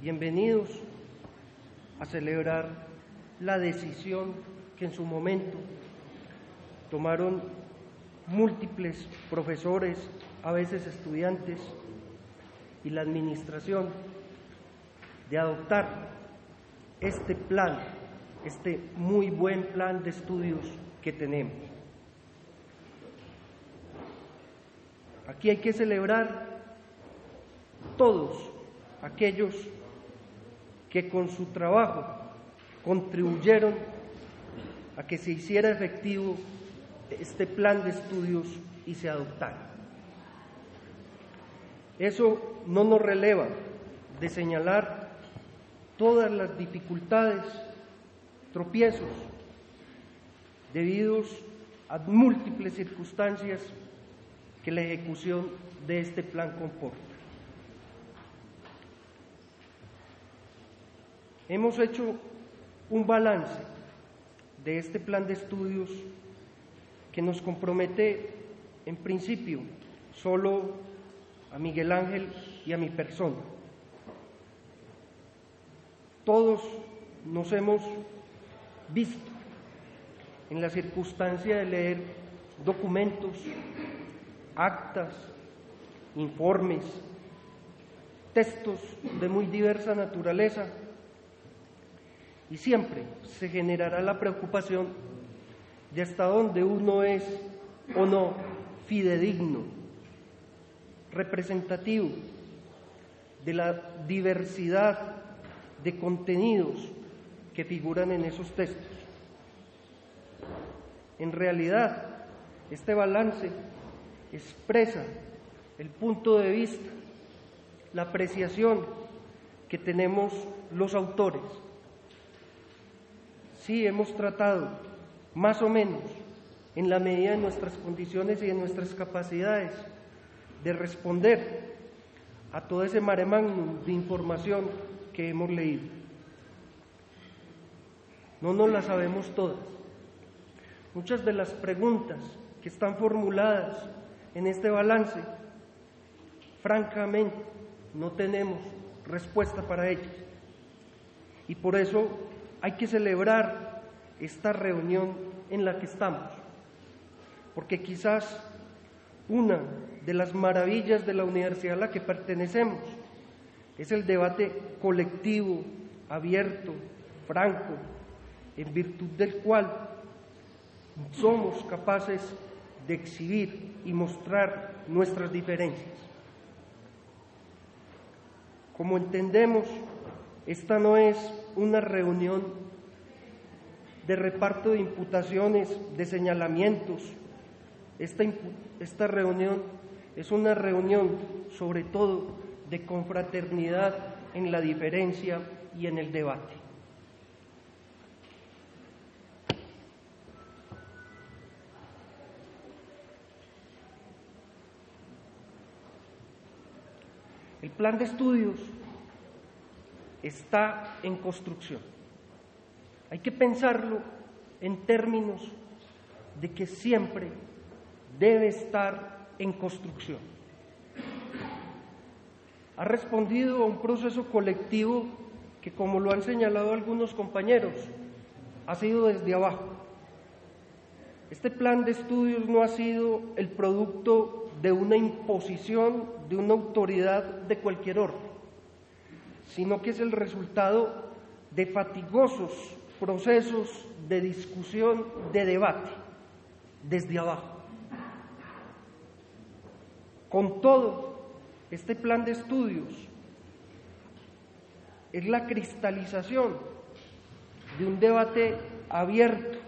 bienvenidos a celebrar la decisión que en su momento tomaron múltiples profesores, a veces estudiantes, y la administración de adoptar este plan, este muy buen plan de estudios que tenemos. Aquí hay que celebrar todos aquellos que con su trabajo contribuyeron a que se hiciera efectivo este plan de estudios y se adoptara. Eso no nos releva de señalar todas las dificultades, tropiezos, debidos a múltiples circunstancias que la ejecución de este plan comporta. Hemos hecho un balance de este plan de estudios que nos compromete, en principio, solo a Miguel Ángel y a mi persona. Todos nos hemos visto en la circunstancia de leer documentos, actas, informes, textos de muy diversa naturaleza, y siempre se generará la preocupación de hasta dónde uno es o no fidedigno, representativo de la diversidad de contenidos que figuran en esos textos. En realidad, este balance expresa el punto de vista, la apreciación que tenemos los autores. Sí, hemos tratado, más o menos, en la medida de nuestras condiciones y de nuestras capacidades, de responder a todo ese mare magnum de información que hemos leído. No nos las sabemos todas. Muchas de las preguntas que están formuladas en este balance, francamente, no tenemos respuesta para ellas. Y por eso hay que celebrar esta reunión en la que estamos, porque quizás una de las maravillas de la universidad a la que pertenecemos es el debate colectivo, abierto, franco, en virtud del cual somos capaces de exhibir y mostrar nuestras diferencias. Como entendemos, esta no es una reunión de reparto de imputaciones, de señalamientos. Esta reunión es una reunión, sobre todo, de confraternidad en la diferencia y en el debate. El plan de estudios está en construcción. Hay que pensarlo en términos de que siempre debe estar en construcción. Ha respondido a un proceso colectivo que, como lo han señalado algunos compañeros, ha sido desde abajo. Este plan de estudios no ha sido el producto de una imposición de una autoridad de cualquier orden, sino que es el resultado de fatigosos procesos de discusión, de debate, desde abajo. Con todo, este plan de estudios es la cristalización de un debate abierto,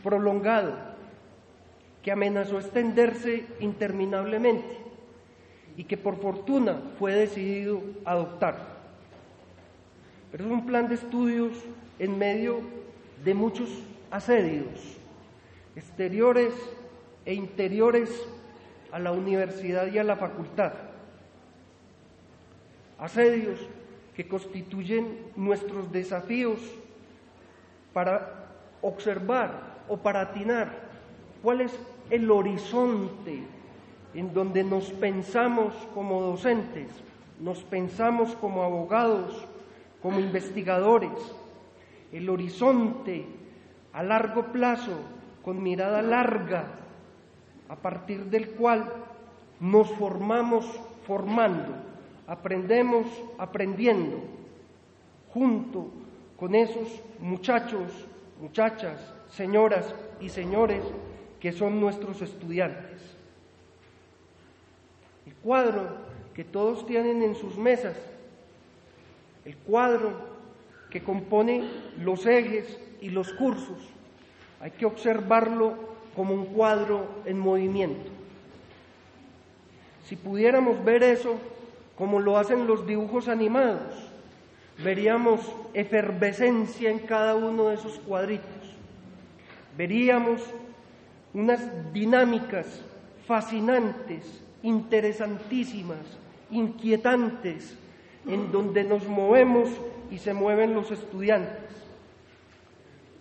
prolongado, que amenazó extenderse interminablemente y que por fortuna fue decidido adoptar. Pero es un plan de estudios en medio de muchos asedios, exteriores e interiores a la universidad y a la facultad. Asedios que constituyen nuestros desafíos para observar o para atinar cuál es el horizonte en donde nos pensamos como docentes nos pensamos como abogados, como investigadores, el horizonte a largo plazo, con mirada larga, a partir del cual nos formamos formando, aprendemos aprendiendo, junto con esos muchachos, muchachas, señoras y señores que son nuestros estudiantes. El cuadro que todos tienen en sus mesas, el cuadro que compone los ejes y los cursos, hay que observarlo como un cuadro en movimiento. Si pudiéramos ver eso como lo hacen los dibujos animados, veríamos efervescencia en cada uno de esos cuadritos, veríamos unas dinámicas fascinantes, interesantísimas, inquietantes, en donde nos movemos y se mueven los estudiantes.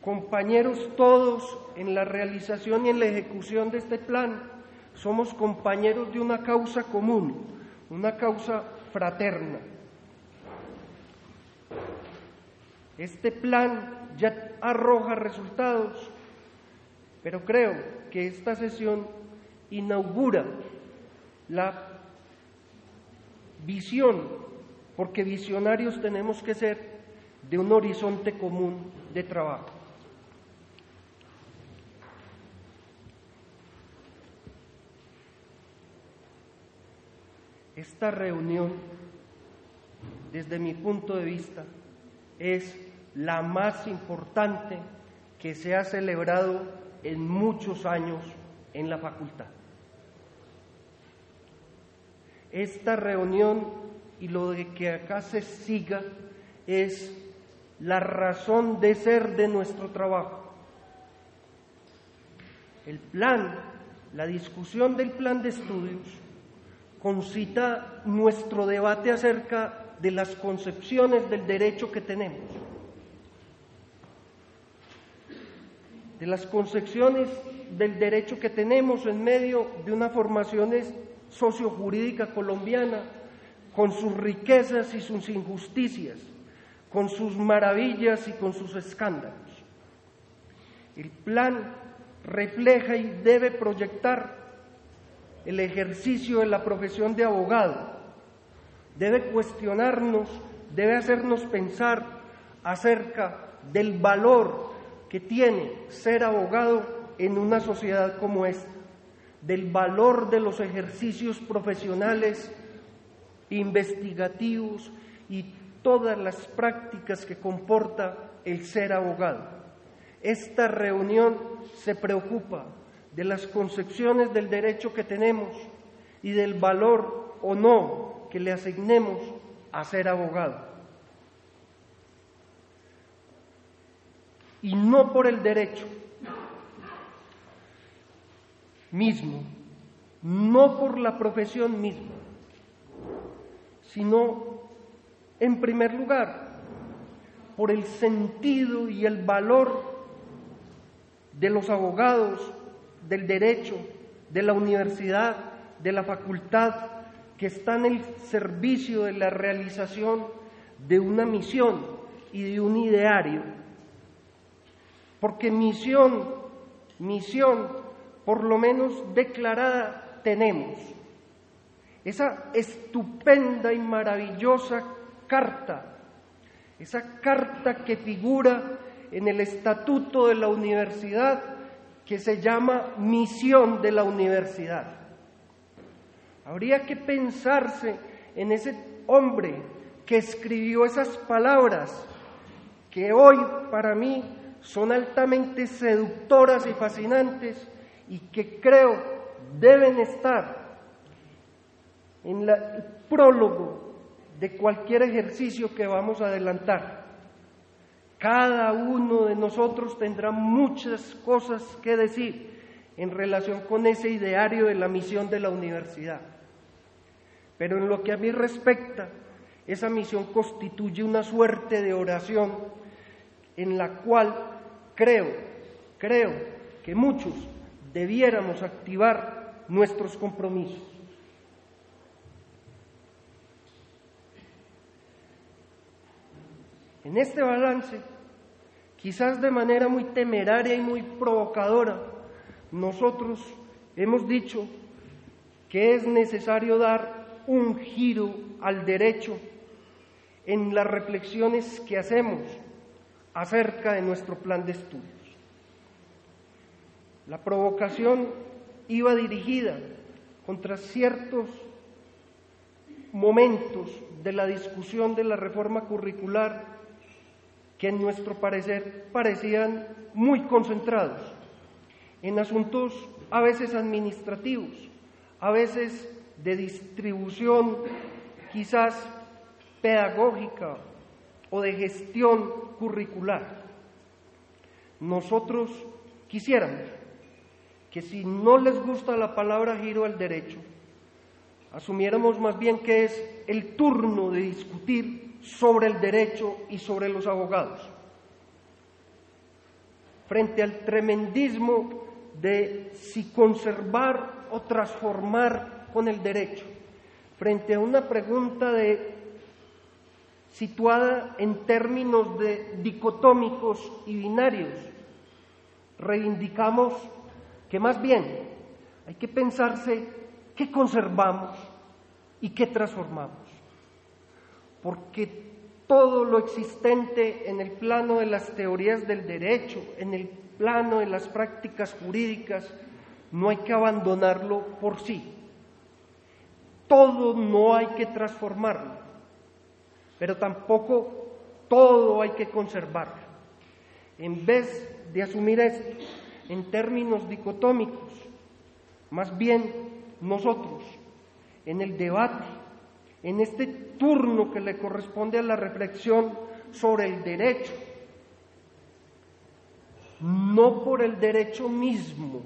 Compañeros todos en la realización y en la ejecución de este plan, somos compañeros de una causa común, una causa fraterna. Este plan ya arroja resultados, pero creo que esta sesión inaugura la visión, porque visionarios tenemos que ser, de un horizonte común de trabajo. Esta reunión, desde mi punto de vista, es la más importante que se ha celebrado en muchos años en la facultad. Esta reunión y lo de que acá se siga es la razón de ser de nuestro trabajo. El plan, la discusión del plan de estudios, concita nuestro debate acerca de las concepciones del derecho que tenemos, de las concepciones del derecho que tenemos en medio de una formación sociojurídica colombiana, con sus riquezas y sus injusticias, con sus maravillas y con sus escándalos. El plan refleja y debe proyectar el ejercicio de la profesión de abogado, debe cuestionarnos, debe hacernos pensar acerca del valor que tiene ser abogado en una sociedad como esta, del valor de los ejercicios profesionales, investigativos y todas las prácticas que comporta el ser abogado. Esta reunión se preocupa de las concepciones del derecho que tenemos y del valor o no que le asignemos a ser abogado. Y no por el derecho mismo, no por la profesión misma, sino, en primer lugar, por el sentido y el valor de los abogados, del derecho, de la universidad, de la facultad, que están en el servicio de la realización de una misión y de un ideario. Porque misión, por lo menos declarada, tenemos. Esa estupenda y maravillosa carta, esa carta que figura en el estatuto de la universidad, que se llama Misión de la Universidad. Habría que pensarse en ese hombre que escribió esas palabras, que hoy para mí son altamente seductoras y fascinantes y que creo deben estar en el prólogo de cualquier ejercicio que vamos a adelantar. Cada uno de nosotros tendrá muchas cosas que decir en relación con ese ideario de la misión de la universidad. Pero en lo que a mí respecta, esa misión constituye una suerte de oración en la cual creo que muchos debiéramos activar nuestros compromisos. En este balance, quizás de manera muy temeraria y muy provocadora, nosotros hemos dicho que es necesario dar un giro al derecho en las reflexiones que hacemos acerca de nuestro plan de estudios. La provocación iba dirigida contra ciertos momentos de la discusión de la reforma curricular que en nuestro parecer parecían muy concentrados en asuntos a veces administrativos, a veces de distribución quizás pedagógica o de gestión curricular. Nosotros quisiéramos que, si no les gusta la palabra giro al derecho, asumiéramos más bien que es el turno de discutir sobre el derecho y sobre los abogados. Frente al tremendismo de si conservar o transformar con el derecho, frente a una pregunta situada en términos de dicotómicos y binarios, reivindicamos que más bien hay que pensarse qué conservamos y qué transformamos, porque todo lo existente en el plano de las teorías del derecho, en el plano de las prácticas jurídicas, no hay que abandonarlo por sí. Todo no hay que transformarlo, pero tampoco todo hay que conservarlo. En vez de asumir esto en términos dicotómicos, más bien nosotros, en el debate, en este turno que le corresponde a la reflexión sobre el derecho, no por el derecho mismo,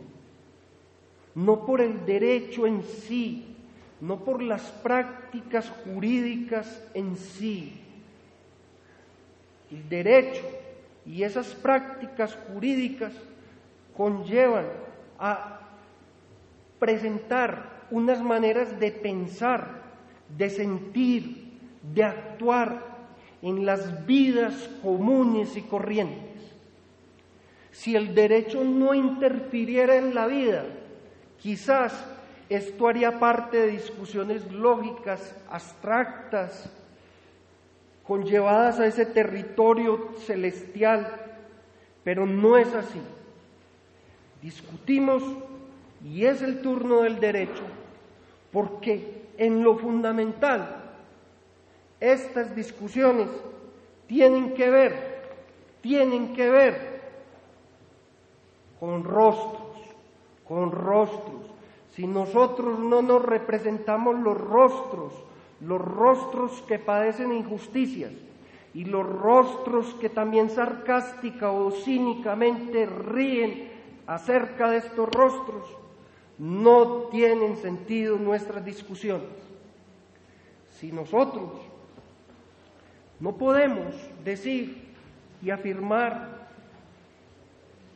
no por el derecho en sí, no por las prácticas jurídicas en sí. El derecho y esas prácticas jurídicas conllevan a presentar unas maneras de pensar, de sentir, de actuar en las vidas comunes y corrientes. Si el derecho no interfiriera en la vida, quizás esto haría parte de discusiones lógicas, abstractas, conllevadas a ese territorio celestial, pero no es así. Discutimos, y es el turno del derecho, porque en lo fundamental estas discusiones tienen que ver con rostros. Si nosotros no nos representamos los rostros que padecen injusticias y los rostros que también sarcástica o cínicamente ríen acerca de estos rostros, no tienen sentido nuestras discusiones. Si nosotros no podemos decir y afirmar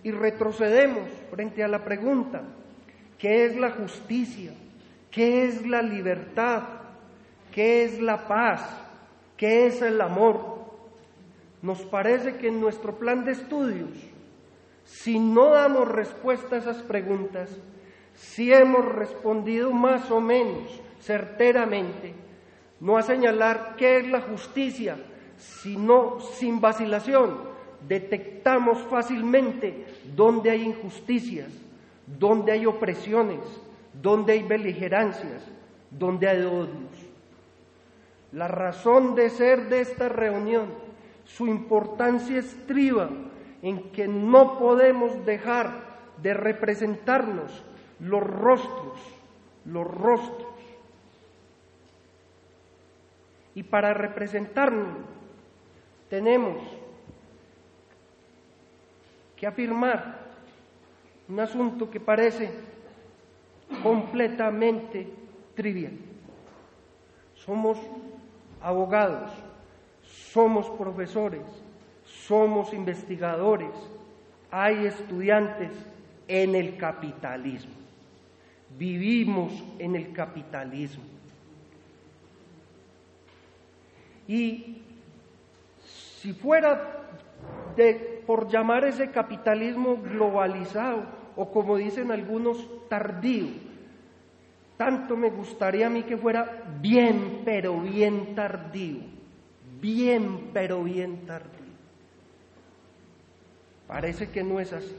y retrocedemos frente a la pregunta, ¿qué es la justicia? ¿Qué es la libertad? ¿Qué es la paz? ¿Qué es el amor? Nos parece que en nuestro plan de estudios, si no damos respuesta a esas preguntas, si hemos respondido más o menos certeramente, no a señalar qué es la justicia, sino sin vacilación, detectamos fácilmente dónde hay injusticias, dónde hay opresiones, dónde hay beligerancias, dónde hay odios. La razón de ser de esta reunión, su importancia estriba en que no podemos dejar de representarnos los rostros. Y para representarnos tenemos que afirmar un asunto que parece completamente trivial. Somos abogados, somos profesores, somos investigadores, hay estudiantes en el capitalismo, vivimos en el capitalismo. Y si fuera por llamar ese capitalismo globalizado, o como dicen algunos, tardío, tanto me gustaría a mí que fuera bien, pero bien tardío, bien, pero bien tardío. Parece que no es así.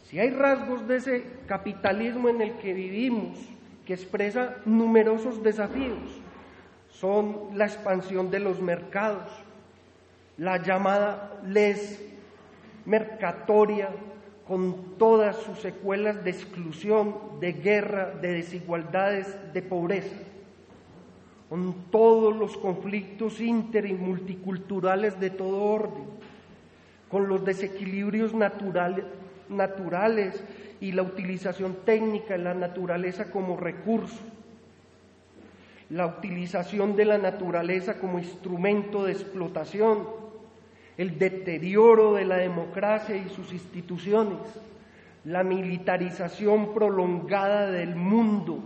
Si hay rasgos de ese capitalismo en el que vivimos, que expresa numerosos desafíos, son la expansión de los mercados, la llamada les mercatoria, con todas sus secuelas de exclusión, de guerra, de desigualdades, de pobreza, con todos los conflictos inter y multiculturales de todo orden, con los desequilibrios naturales y la utilización técnica de la naturaleza como recurso, la utilización de la naturaleza como instrumento de explotación, el deterioro de la democracia y sus instituciones, la militarización prolongada del mundo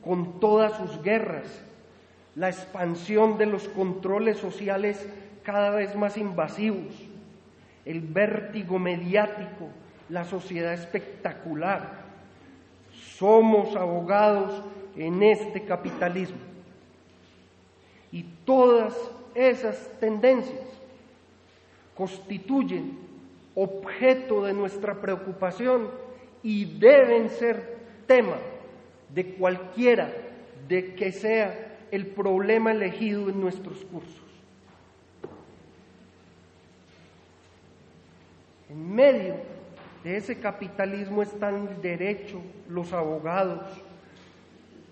con todas sus guerras, la expansión de los controles sociales cada vez más invasivos, el vértigo mediático, la sociedad espectacular. Somos abogados en este capitalismo. Y todas esas tendencias constituyen objeto de nuestra preocupación y deben ser tema de cualquiera de que sea el problema elegido en nuestros cursos. En medio de ese capitalismo están el derecho, los abogados,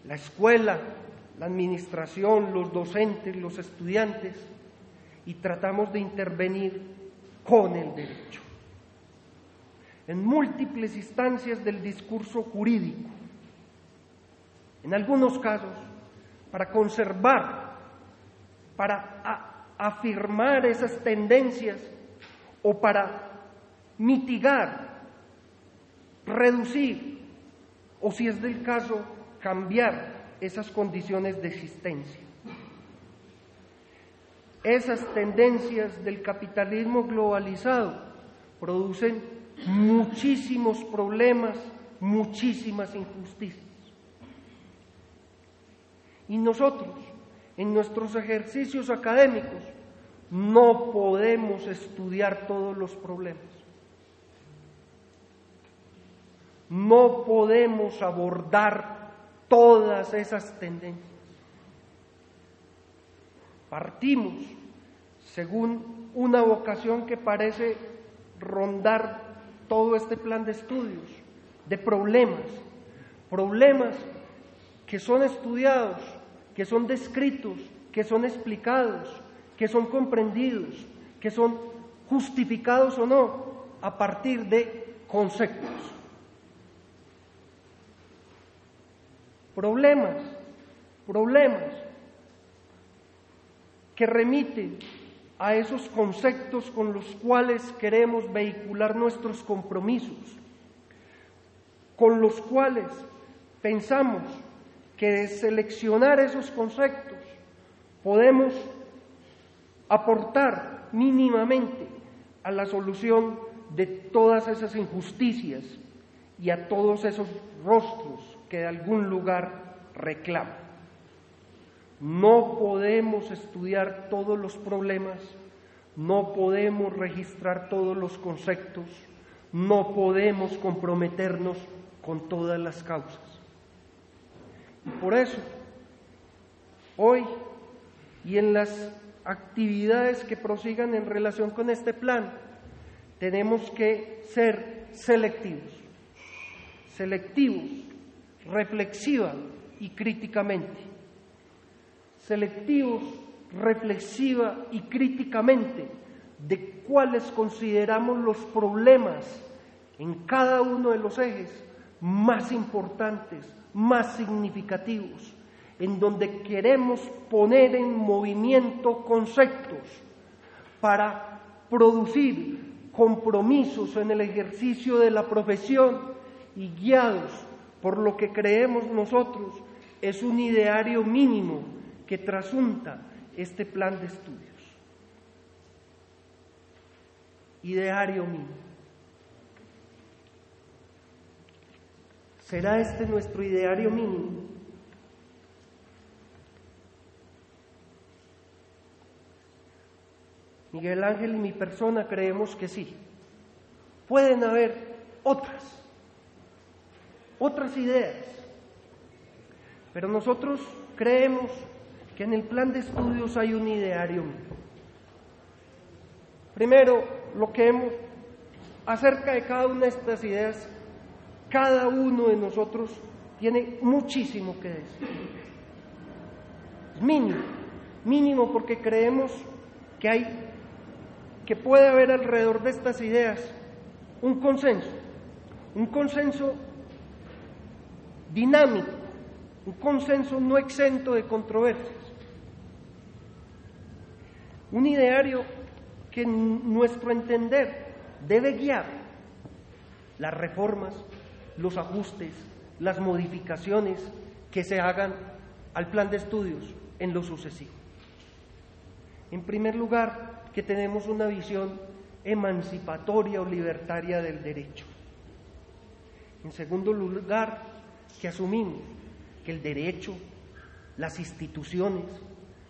la escuela, la administración, los docentes, los estudiantes, y tratamos de intervenir con el derecho. En múltiples instancias del discurso jurídico, en algunos casos, para conservar, para afirmar esas tendencias o para mitigar, reducir o, si es del caso, cambiar esas condiciones de existencia. Esas tendencias del capitalismo globalizado producen muchísimos problemas, muchísimas injusticias. Y nosotros, en nuestros ejercicios académicos, no podemos estudiar todos los problemas. No podemos abordar todas esas tendencias. Partimos, según una vocación que parece rondar todo este plan de estudios, de problemas que son estudiados, que son descritos, que son explicados, que son comprendidos, que son justificados o no, a partir de conceptos. Problemas que remiten a esos conceptos con los cuales queremos vehicular nuestros compromisos, con los cuales pensamos que de seleccionar esos conceptos podemos aportar mínimamente a la solución de todas esas injusticias y a todos esos rostros que de algún lugar reclaman. No podemos estudiar todos los problemas, no podemos registrar todos los conceptos, no podemos comprometernos con todas las causas. Y por eso, hoy y en las actividades que prosigan en relación con este plan, tenemos que ser selectivos, reflexiva y críticamente. Selectivos, reflexiva y críticamente de cuáles consideramos los problemas en cada uno de los ejes más importantes, más significativos, en donde queremos poner en movimiento conceptos para producir compromisos en el ejercicio de la profesión y guiados por lo que creemos nosotros es un ideario mínimo que trasunta este plan de estudios. ideario mínimo. ¿Será este nuestro ideario mínimo? Miguel Ángel y mi persona creemos que sí. Pueden haber otras ideas, pero nosotros creemos que en el plan de estudios hay un ideario mínimo. Primero, lo que hemos acerca de cada una de estas ideas, cada uno de nosotros tiene muchísimo que decir. Es mínimo porque creemos que puede haber alrededor de estas ideas un consenso dinámico, un consenso no exento de controversias, un ideario que en nuestro entender debe guiar las reformas, los ajustes, las modificaciones que se hagan al plan de estudios en lo sucesivo. En primer lugar, que tenemos una visión emancipatoria o libertaria del derecho. En segundo lugar, que asumimos que el derecho, las instituciones,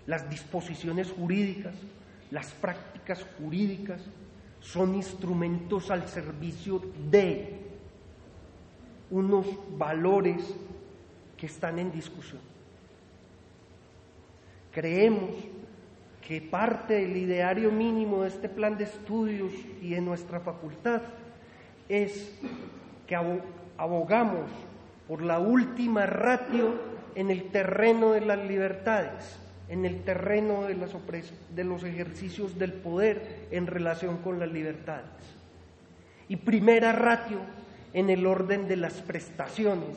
las disposiciones jurídicas, las prácticas jurídicas son instrumentos al servicio de unos valores que están en discusión. Creemos que parte del ideario mínimo de este plan de estudios y de nuestra facultad es que abogamos por la última ratio en el terreno de las libertades, en el terreno de los ejercicios del poder en relación con las libertades. Y primera ratio en el orden de las prestaciones,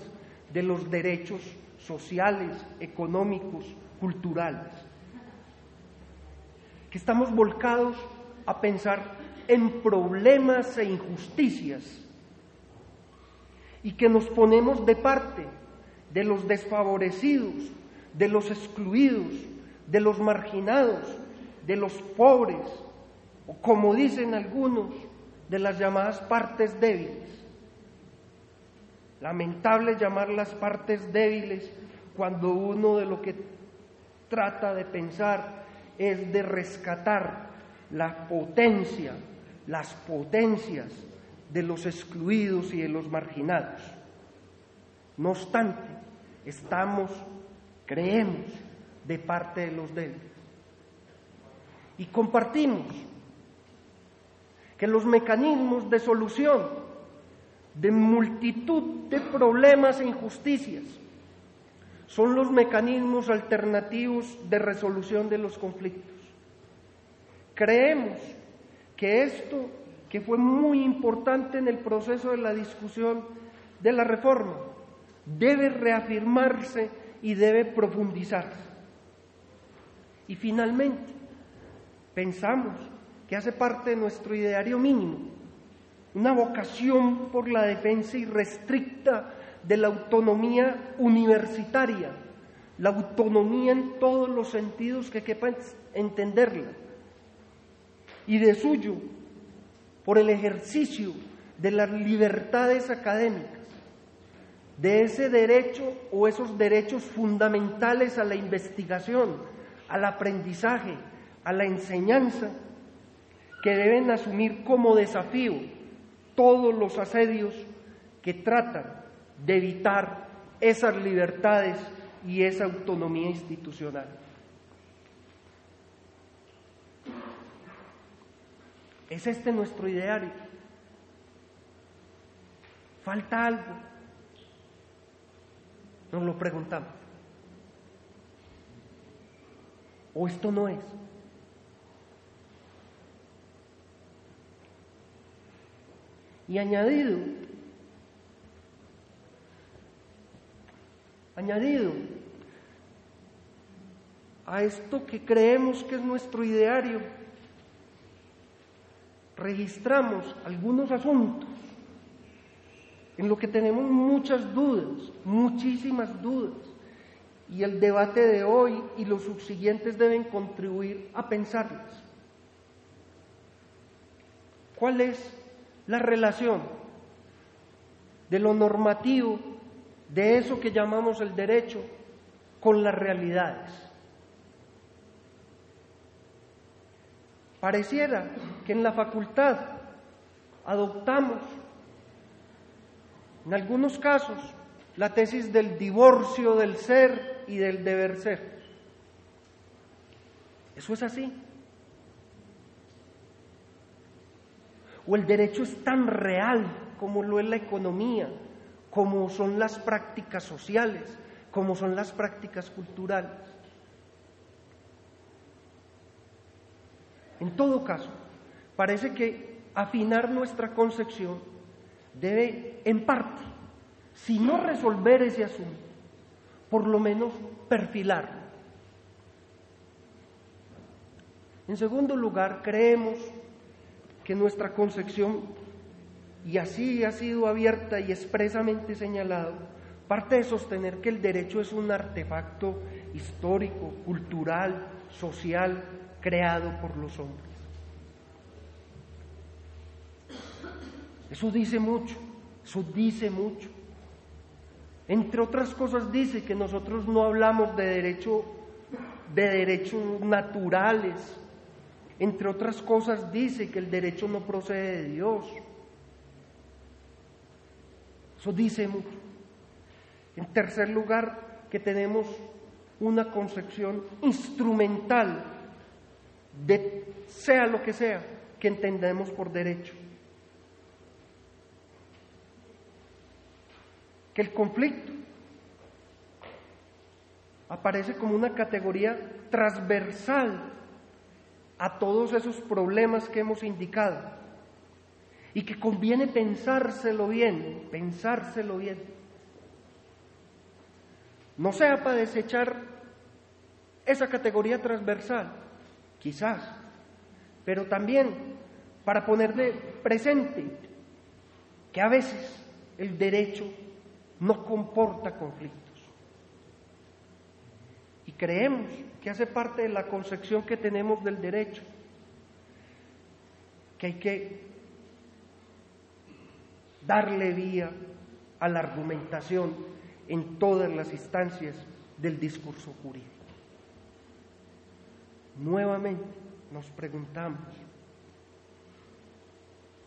de los derechos sociales, económicos, culturales. Que estamos volcados a pensar en problemas e injusticias y que nos ponemos de parte de los desfavorecidos, de los excluidos, de los marginados, de los pobres, o como dicen algunos, de las llamadas partes débiles. Lamentable llamarlas partes débiles cuando uno de lo que trata de pensar es de rescatar la potencia, las potencias de los excluidos y de los marginados. No obstante, creemos de parte de los débiles. Y compartimos que los mecanismos de solución de multitud de problemas e injusticias son los mecanismos alternativos de resolución de los conflictos. Creemos que esto, que fue muy importante en el proceso de la discusión de la reforma, debe reafirmarse y debe profundizarse. Y finalmente, pensamos que hace parte de nuestro ideario mínimo una vocación por la defensa irrestricta de la autonomía universitaria, la autonomía en todos los sentidos que quepa entenderla, y de suyo, por el ejercicio de las libertades académicas, de ese derecho o esos derechos fundamentales a la investigación, al aprendizaje, a la enseñanza, que deben asumir como desafío todos los asedios que tratan de evitar esas libertades y esa autonomía institucional. ¿Es este nuestro ideario? ¿Falta algo? Nos lo preguntamos. ¿O esto no es? Y añadido a esto que creemos que es nuestro ideario, registramos algunos asuntos en lo que tenemos muchas dudas, muchísimas dudas, y el debate de hoy y los subsiguientes deben contribuir a pensarlas. ¿Cuál es la relación de lo normativo, de eso que llamamos el derecho, con las realidades? Pareciera que en la facultad adoptamos, en algunos casos, la tesis del divorcio del ser y del deber ser. Eso es así. O el derecho es tan real como lo es la economía, como son las prácticas sociales, como son las prácticas culturales. En todo caso, parece que afinar nuestra concepción debe, en parte, si no resolver ese asunto, por lo menos perfilarlo. En segundo lugar, creemos que nuestra concepción, y así ha sido abierta y expresamente señalado, parte de sostener que el derecho es un artefacto histórico, cultural, social, creado por los hombres. Eso dice mucho, eso dice mucho. Entre otras cosas dice que nosotros no hablamos de derechos naturales. Entre otras cosas dice que el derecho no procede de Dios. Eso dice mucho. En tercer lugar, que tenemos una concepción instrumental de sea lo que sea que entendemos por derecho. Que el conflicto aparece como una categoría transversal a todos esos problemas que hemos indicado y que conviene pensárselo bien. No sea para desechar esa categoría transversal, quizás, pero también para poner de presente que a veces el derecho no comporta conflictos. Y creemos que hace parte de la concepción que tenemos del derecho, que hay que darle vía a la argumentación en todas las instancias del discurso jurídico. Nuevamente nos preguntamos,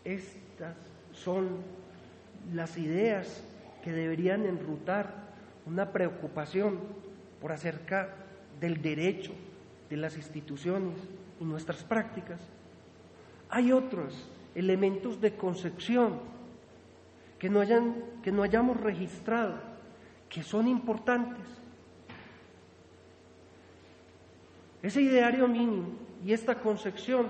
estas son las ideas que deberían enrutar una preocupación por acerca del derecho, de las instituciones y nuestras prácticas. Hay otros elementos de concepción que no hayamos registrado, que son importantes. Ese ideario mínimo y esta concepción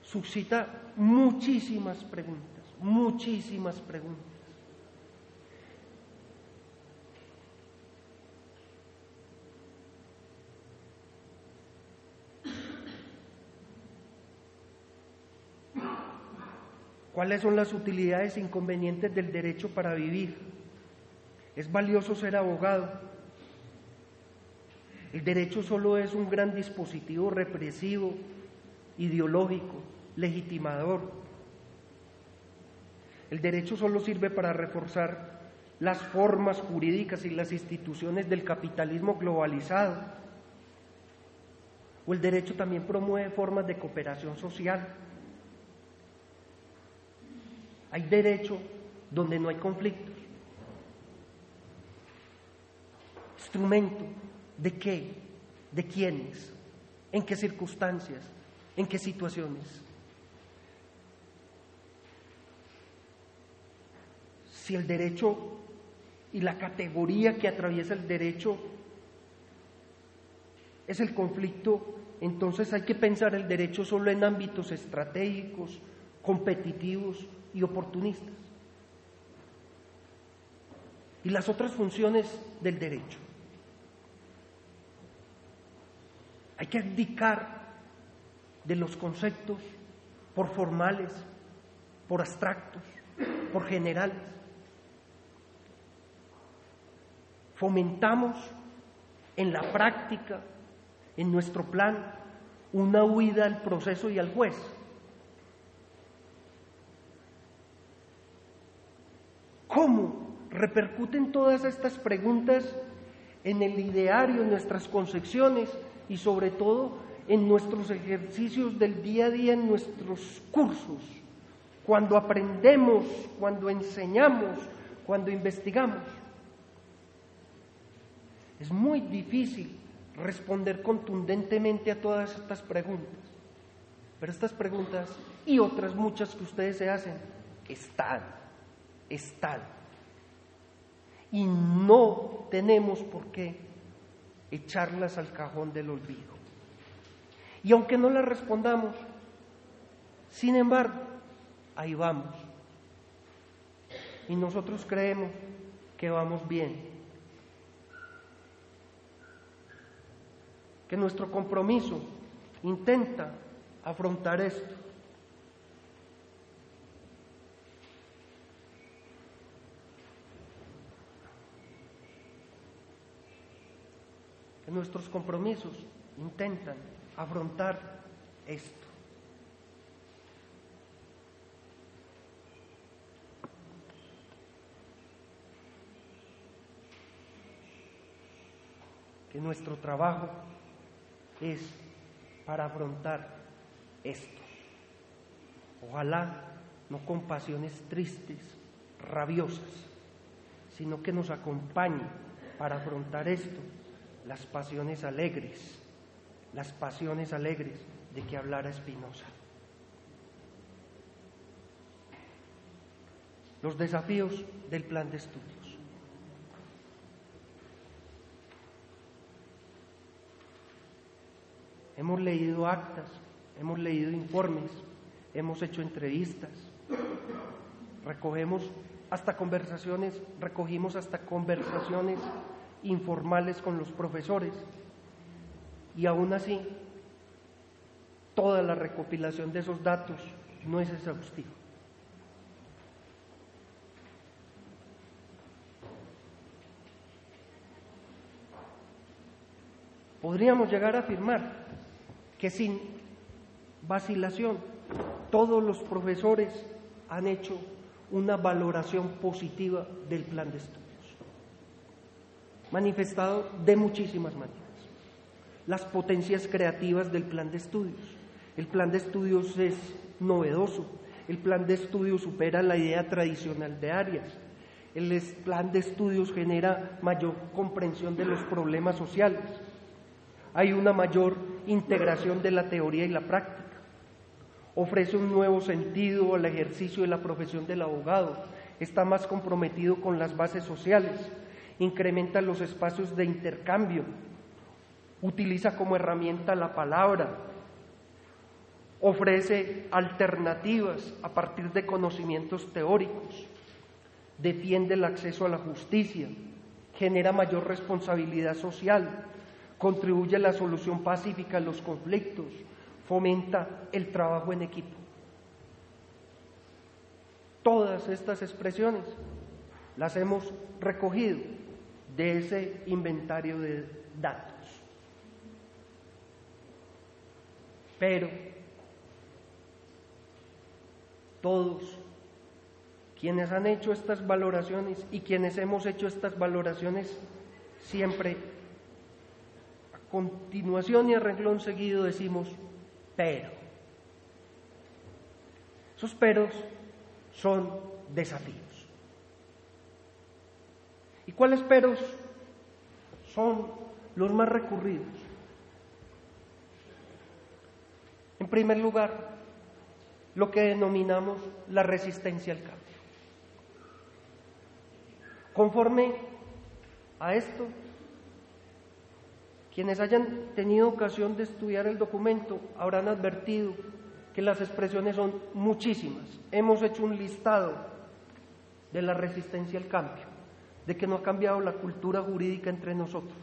suscita muchísimas preguntas. ¿Cuáles son las utilidades e inconvenientes del derecho para vivir? ¿Es valioso ser abogado? El derecho solo es un gran dispositivo represivo, ideológico, legitimador. El derecho solo sirve para reforzar las formas jurídicas y las instituciones del capitalismo globalizado. O el derecho también promueve formas de cooperación social. Hay derecho donde no hay conflictos. ¿Instrumento de qué? ¿De quiénes? ¿En qué circunstancias? ¿En qué situaciones? Si el derecho y la categoría que atraviesa el derecho es el conflicto, entonces hay que pensar el derecho solo en ámbitos estratégicos, competitivos y oportunistas. Y las otras funciones del derecho. Hay que abdicar de los conceptos por formales, por abstractos, por generales. Fomentamos en la práctica, en nuestro plan, una huida al proceso y al juez. Repercuten todas estas preguntas en el ideario, en nuestras concepciones y sobre todo en nuestros ejercicios del día a día, en nuestros cursos, cuando aprendemos, cuando enseñamos, cuando investigamos. Es muy difícil responder contundentemente a todas estas preguntas, pero estas preguntas y otras muchas que ustedes se hacen están. Y no tenemos por qué echarlas al cajón del olvido. Y aunque no las respondamos, sin embargo, ahí vamos. Y nosotros creemos que vamos bien. Que nuestro compromiso intenta afrontar esto. Que nuestros compromisos intentan afrontar esto. Que nuestro trabajo es para afrontar esto. Ojalá no con pasiones tristes, rabiosas, sino que nos acompañe para afrontar esto las pasiones alegres de que hablara Spinoza. Los desafíos del plan de estudios. Hemos leído actas, hemos leído informes, hemos hecho entrevistas, recogimos hasta conversaciones informales con los profesores, y aún así toda la recopilación de esos datos no es exhaustiva. Podríamos llegar a afirmar que sin vacilación todos los profesores han hecho una valoración positiva del plan de estudios, manifestado de muchísimas maneras. Las potencias creativas del plan de estudios. El plan de estudios es novedoso, el plan de estudios supera la idea tradicional de áreas, el plan de estudios genera mayor comprensión de los problemas sociales, hay una mayor integración de la teoría y la práctica, ofrece un nuevo sentido al ejercicio de la profesión del abogado, está más comprometido con las bases sociales, incrementa los espacios de intercambio, utiliza como herramienta la palabra, ofrece alternativas a partir de conocimientos teóricos, defiende el acceso a la justicia, genera mayor responsabilidad social, contribuye a la solución pacífica de los conflictos, fomenta el trabajo en equipo. Todas estas expresiones las hemos recogido de ese inventario de datos. Pero todos quienes han hecho estas valoraciones y quienes hemos hecho estas valoraciones siempre a continuación y a renglón seguido decimos pero. Esos peros son desafíos. ¿Y cuáles peros son los más recurridos? En primer lugar, lo que denominamos la resistencia al cambio. Conforme a esto, quienes hayan tenido ocasión de estudiar el documento habrán advertido que las expresiones son muchísimas. Hemos hecho un listado de la resistencia al cambio, de que no ha cambiado la cultura jurídica entre nosotros.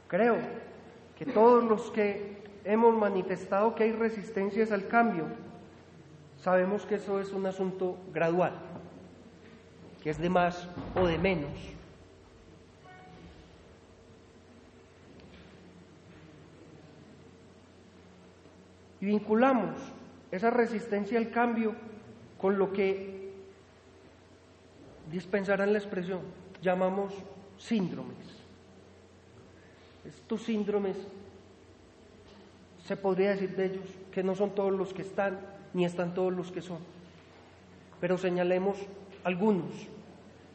Creo que todos los que hemos manifestado que hay resistencias al cambio, sabemos que eso es un asunto gradual, que es de más o de menos. Y vinculamos esa resistencia al cambio con lo que, dispensarán la expresión, llamamos síndromes. Estos síndromes, se podría decir de ellos que no son todos los que están, ni están todos los que son, pero señalemos algunos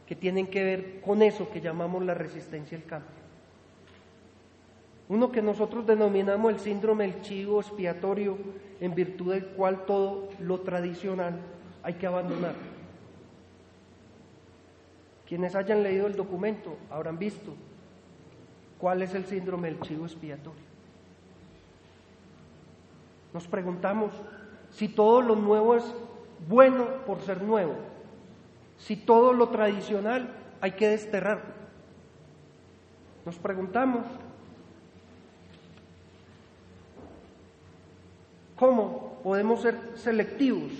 que tienen que ver con eso que llamamos la resistencia al cambio. Uno que nosotros denominamos el síndrome del chivo expiatorio, en virtud del cual todo lo tradicional hay que abandonar. Quienes hayan leído el documento habrán visto cuál es el síndrome del chivo expiatorio. Nos preguntamos si todo lo nuevo es bueno por ser nuevo, si todo lo tradicional hay que desterrarlo. Nos preguntamos cómo podemos ser selectivos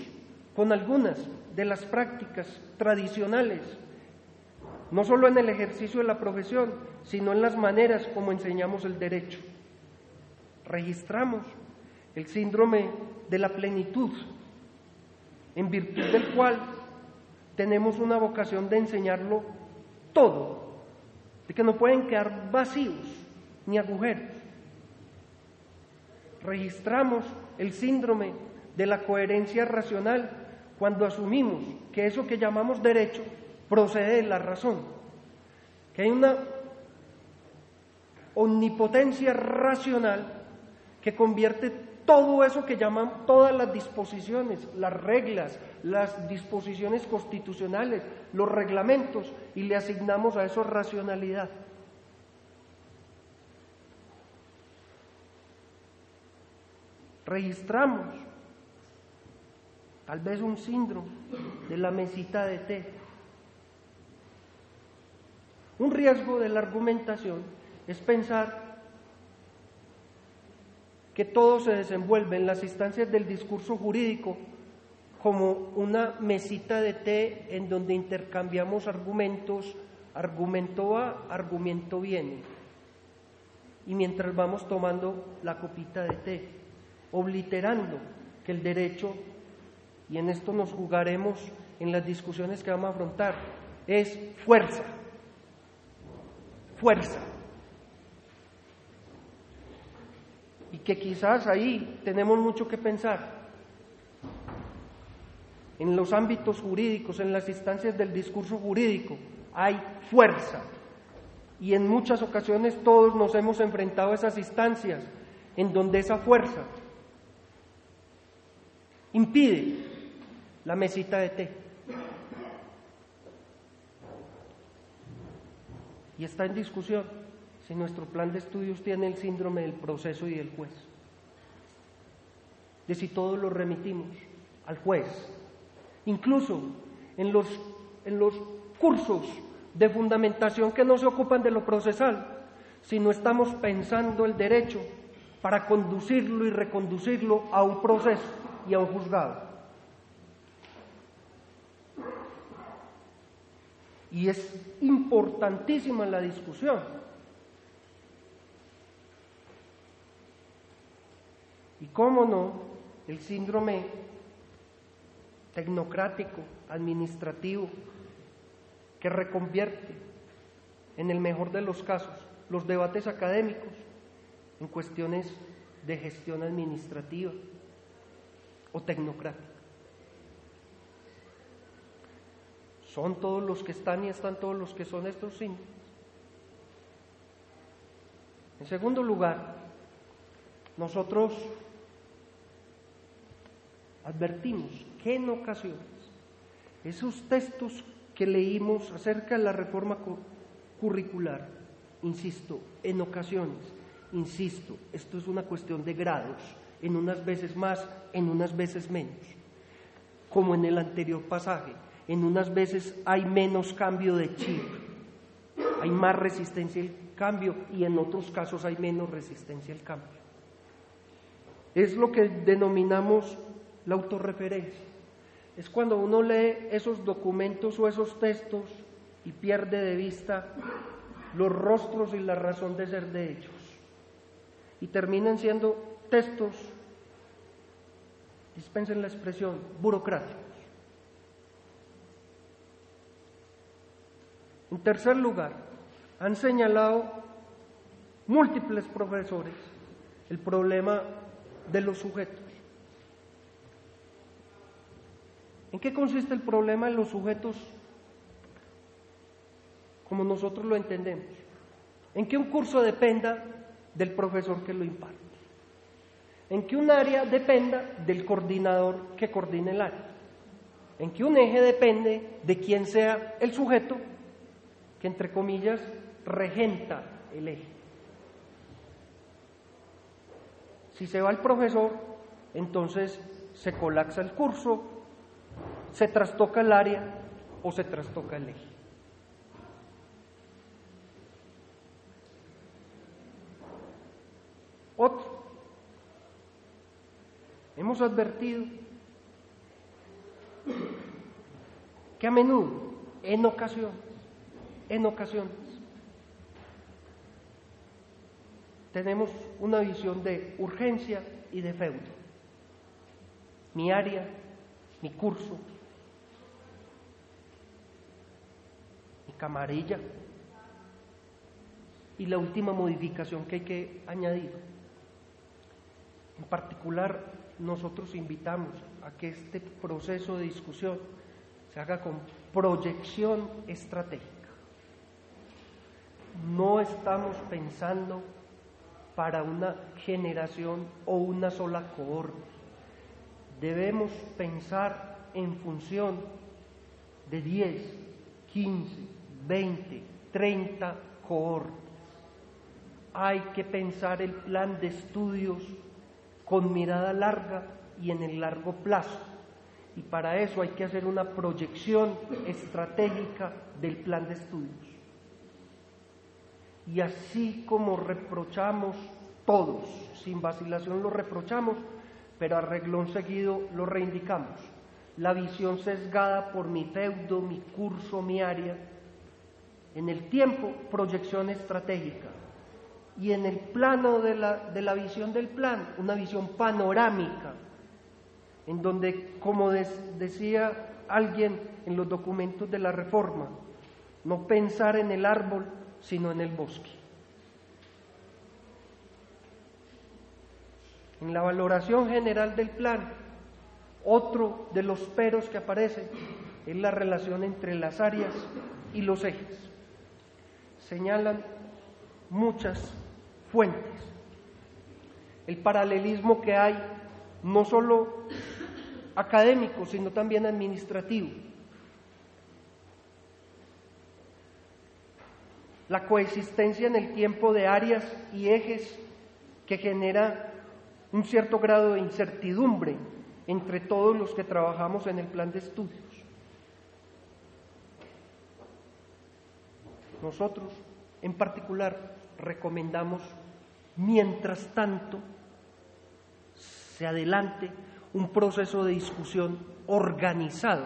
con algunas de las prácticas tradicionales, no solo en el ejercicio de la profesión, sino en las maneras como enseñamos el derecho. Registramos el síndrome de la plenitud, en virtud del cual tenemos una vocación de enseñarlo todo, de que no pueden quedar vacíos ni agujeros. Registramos el síndrome de la coherencia racional cuando asumimos que eso que llamamos derecho procede de la razón, que hay una omnipotencia racional que convierte todo eso que llaman todas las disposiciones, las reglas, las disposiciones constitucionales, los reglamentos, y le asignamos a eso racionalidad. Registramos tal vez un síndrome de la mesita de té. Un riesgo de la argumentación es pensar que todo se desenvuelve en las instancias del discurso jurídico como una mesita de té en donde intercambiamos argumentos, argumento va, argumento viene, y mientras vamos tomando la copita de té, obliterando que el derecho, y en esto nos jugaremos en las discusiones que vamos a afrontar, es fuerza. Y que quizás ahí tenemos mucho que pensar. En los ámbitos jurídicos, en las instancias del discurso jurídico, hay fuerza. Y en muchas ocasiones todos nos hemos enfrentado a esas instancias en donde esa fuerza impide la mesita de té. Y está en discusión si nuestro plan de estudios tiene el síndrome del proceso y del juez, de si todos lo remitimos al juez. Incluso en los cursos de fundamentación que no se ocupan de lo procesal, sino estamos pensando el derecho para conducirlo y reconducirlo a un proceso y a un juzgado. Y es importantísima la discusión. Y cómo no, el síndrome tecnocrático, administrativo, que reconvierte, en el mejor de los casos, los debates académicos en cuestiones de gestión administrativa o tecnocrática. ¿Son todos los que están y están todos los que son estos síndromes? En segundo lugar, nosotros advertimos que en ocasiones esos textos que leímos acerca de la reforma curricular, insisto, en ocasiones, esto es una cuestión de grados, en unas veces más, en unas veces menos, como en el anterior pasaje. En unas veces hay menos cambio de chip, hay más resistencia al cambio, y en otros casos hay menos resistencia al cambio. Es lo que denominamos la autorreferencia. Es cuando uno lee esos documentos o esos textos y pierde de vista los rostros y la razón de ser de ellos, y terminan siendo textos dispensen la expresión, burocráticos. En tercer lugar, han señalado múltiples profesores el problema de los sujetos. ¿En qué consiste el problema de los sujetos como nosotros lo entendemos? En que un curso dependa del profesor que lo imparte, en que un área dependa del coordinador que coordine el área, en que un eje depende de quién sea el sujeto que, entre comillas, regenta el eje. Si se va el profesor, entonces se colapsa el curso, se trastoca el área o se trastoca el eje. Otro, hemos advertido que a menudo, en ocasiones, tenemos una visión de urgencia y de feudo. Mi área, mi curso, mi camarilla y la última modificación que hay que añadir. En particular, nosotros invitamos a que este proceso de discusión se haga con proyección estratégica. No estamos pensando para una generación o una sola cohorte. Debemos pensar en función de 10, 15, 20, 30 cohortes. Hay que pensar el plan de estudios con mirada larga y en el largo plazo. Y para eso hay que hacer una proyección estratégica del plan de estudios. Y así como reprochamos todos, sin vacilación lo reprochamos, pero a reglón seguido lo reivindicamos. La visión sesgada por mi feudo, mi curso, mi área. En el tiempo, proyección estratégica. Y en el plano de la visión del plan, una visión panorámica, en donde, como decía alguien en los documentos de la Reforma, no pensar en el árbol, sino en el bosque. En la valoración general del plan, otro de los peros que aparece es la relación entre las áreas y los ejes. Señalan muchas fuentes el paralelismo que hay, no solo académico, sino también administrativo. La coexistencia en el tiempo de áreas y ejes que genera un cierto grado de incertidumbre entre todos los que trabajamos en el plan de estudios. Nosotros, en particular, recomendamos, mientras tanto, se adelante un proceso de discusión organizado,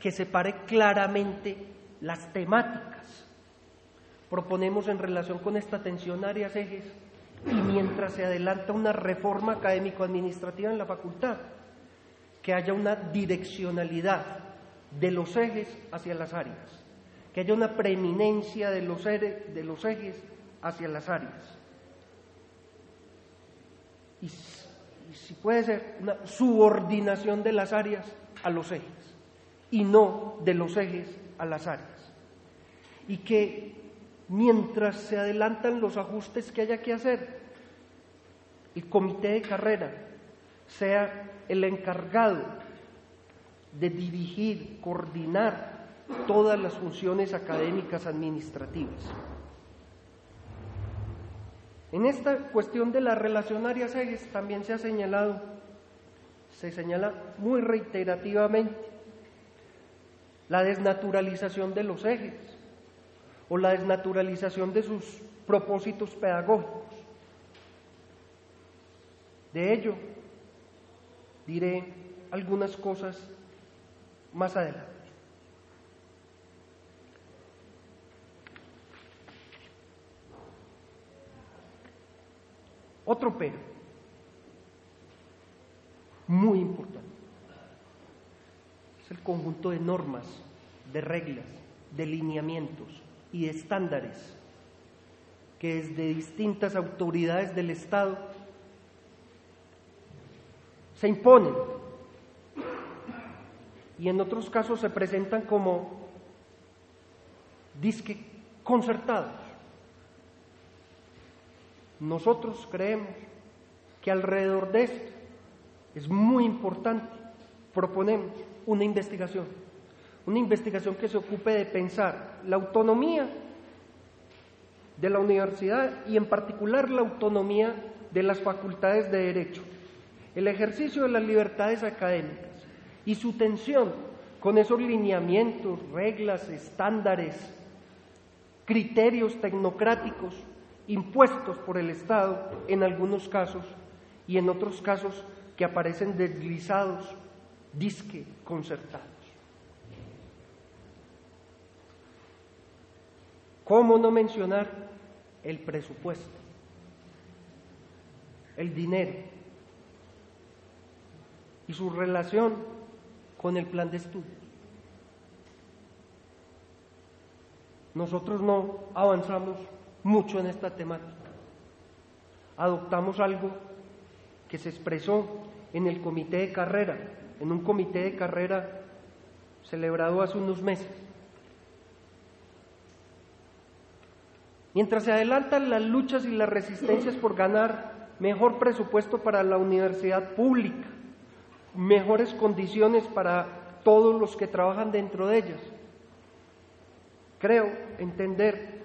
que separe claramente las temáticas. Proponemos en relación con esta atención áreas ejes y mientras se adelanta una reforma académico-administrativa en la facultad, que haya una direccionalidad de los ejes hacia las áreas, que haya una preeminencia de los ejes hacia las áreas. Y si puede ser, una subordinación de las áreas a los ejes y no de los ejes a las áreas. Y que mientras se adelantan los ajustes que haya que hacer, el comité de carrera sea el encargado de dirigir, coordinar todas las funciones académicas administrativas. En esta cuestión de la relación áreas-ejes también se señala muy reiterativamente la desnaturalización de los ejes o la desnaturalización de sus propósitos pedagógicos. De ello diré algunas cosas más adelante. Otro pero muy importante. Es el conjunto de normas, de reglas, de lineamientos y de estándares que desde distintas autoridades del Estado se imponen y en otros casos se presentan como disque concertados. Nosotros creemos que alrededor de esto es muy importante, proponemos una investigación que se ocupe de pensar la autonomía de la universidad y en particular la autonomía de las facultades de Derecho, el ejercicio de las libertades académicas y su tensión con esos lineamientos, reglas, estándares, criterios tecnocráticos impuestos por el Estado en algunos casos y en otros casos que aparecen deslizados, disque concertados. ¿Cómo no mencionar el presupuesto, el dinero y su relación con el plan de estudios? Nosotros no avanzamos mucho en esta temática. Adoptamos algo que se expresó en el comité de carrera, en un comité de carrera celebrado hace unos meses. Mientras se adelantan las luchas y las resistencias por ganar mejor presupuesto para la universidad pública, mejores condiciones para todos los que trabajan dentro de ellas, creo entender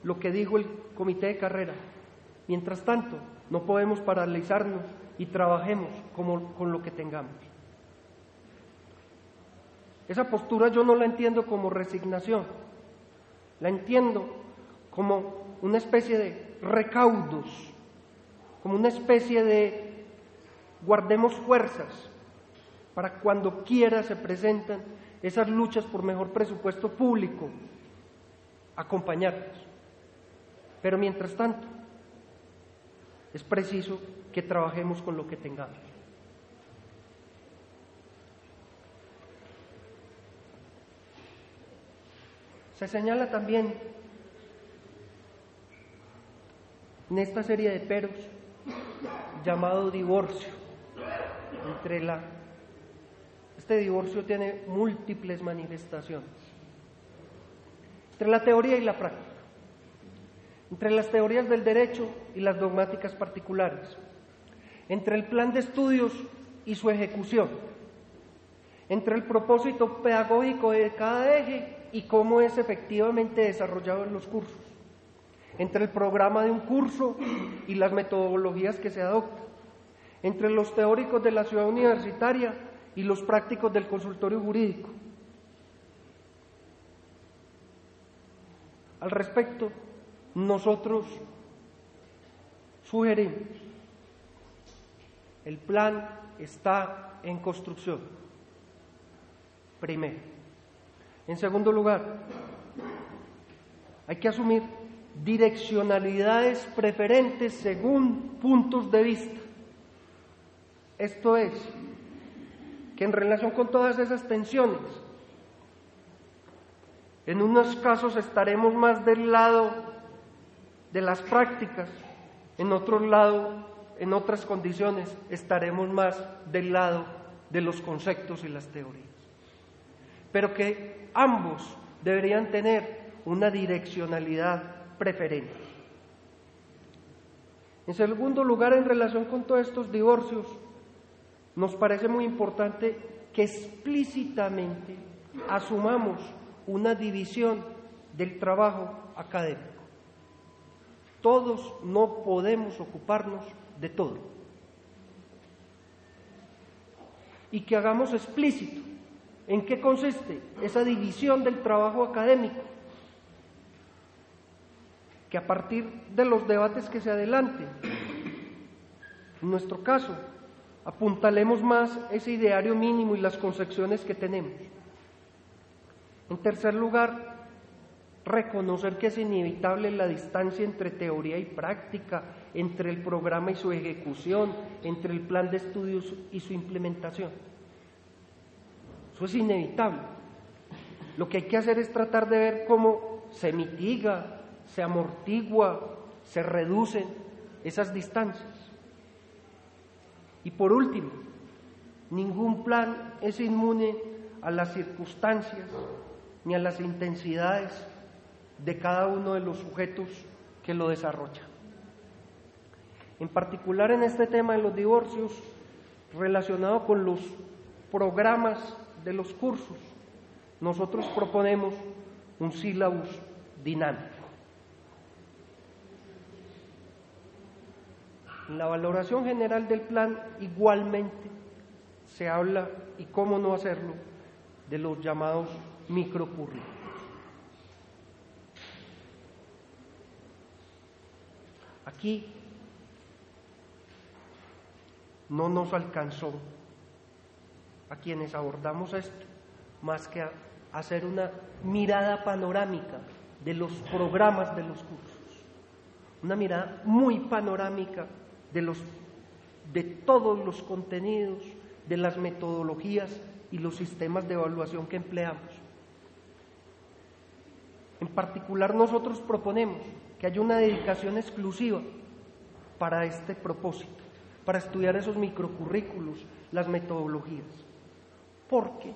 lo que dijo el comité de carrera. Mientras tanto, no podemos paralizarnos y trabajemos con lo que tengamos. Esa postura yo no la entiendo como resignación, la entiendo como una especie de recaudos, como una especie de guardemos fuerzas para cuando quiera se presentan esas luchas por mejor presupuesto público, acompañarlos. Pero mientras tanto, es preciso que trabajemos con lo que tengamos. Se señala también en esta serie de peros llamado divorcio. Este divorcio tiene múltiples manifestaciones entre la teoría y la práctica, entre las teorías del derecho y las dogmáticas particulares, entre el plan de estudios y su ejecución, entre el propósito pedagógico de cada eje y cómo es efectivamente desarrollado en los cursos, entre el programa de un curso y las metodologías que se adoptan, entre los teóricos de la ciudad universitaria y los prácticos del consultorio jurídico. Al respecto, nosotros sugerimos, el plan está en construcción, primero. En segundo lugar, hay que asumir direccionalidades preferentes según puntos de vista. Esto es, que en relación con todas esas tensiones, en unos casos estaremos más del lado de las prácticas, en otros lados, en otras condiciones, estaremos más del lado de los conceptos y las teorías. Pero que ambos deberían tener una direccionalidad preferente. En segundo lugar, en relación con todos estos divorcios, nos parece muy importante que explícitamente asumamos una división del trabajo académico. Todos no podemos ocuparnos de todo. Y que hagamos explícito en qué consiste esa división del trabajo académico, que a partir de los debates que se adelanten, en nuestro caso, apuntalemos más ese ideario mínimo y las concepciones que tenemos. En tercer lugar, reconocer que es inevitable la distancia entre teoría y práctica, entre el programa y su ejecución, entre el plan de estudios y su implementación. Eso es inevitable. Lo que hay que hacer es tratar de ver cómo se mitiga, se amortigua, se reducen esas distancias. Y por último, ningún plan es inmune a las circunstancias ni a las intensidades de cada uno de los sujetos que lo desarrollan. En particular en este tema de los divorcios, relacionado con los programas de los cursos, nosotros proponemos un sílabus dinámico. En la valoración general del plan igualmente se habla, y cómo no hacerlo, de los llamados microcurrículos. Aquí no nos alcanzó a quienes abordamos esto más que a hacer una mirada panorámica de los programas de los cursos, una mirada muy panorámica de todos los contenidos, de las metodologías y los sistemas de evaluación que empleamos. En particular, nosotros proponemos que haya una dedicación exclusiva para este propósito, para estudiar esos microcurrículos, las metodologías, porque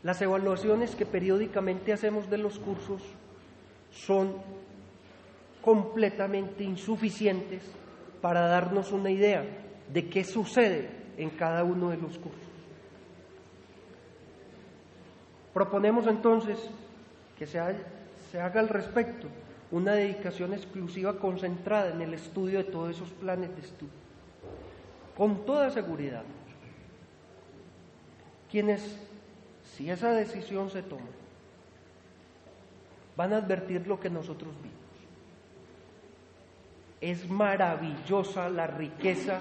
las evaluaciones que periódicamente hacemos de los cursos son completamente insuficientes para darnos una idea de qué sucede en cada uno de los cursos. Proponemos entonces que se haga al respecto una dedicación exclusiva concentrada en el estudio de todos esos planes de estudio. Con toda seguridad, quienes, si esa decisión se toma, van a advertir lo que nosotros vimos. Es maravillosa la riqueza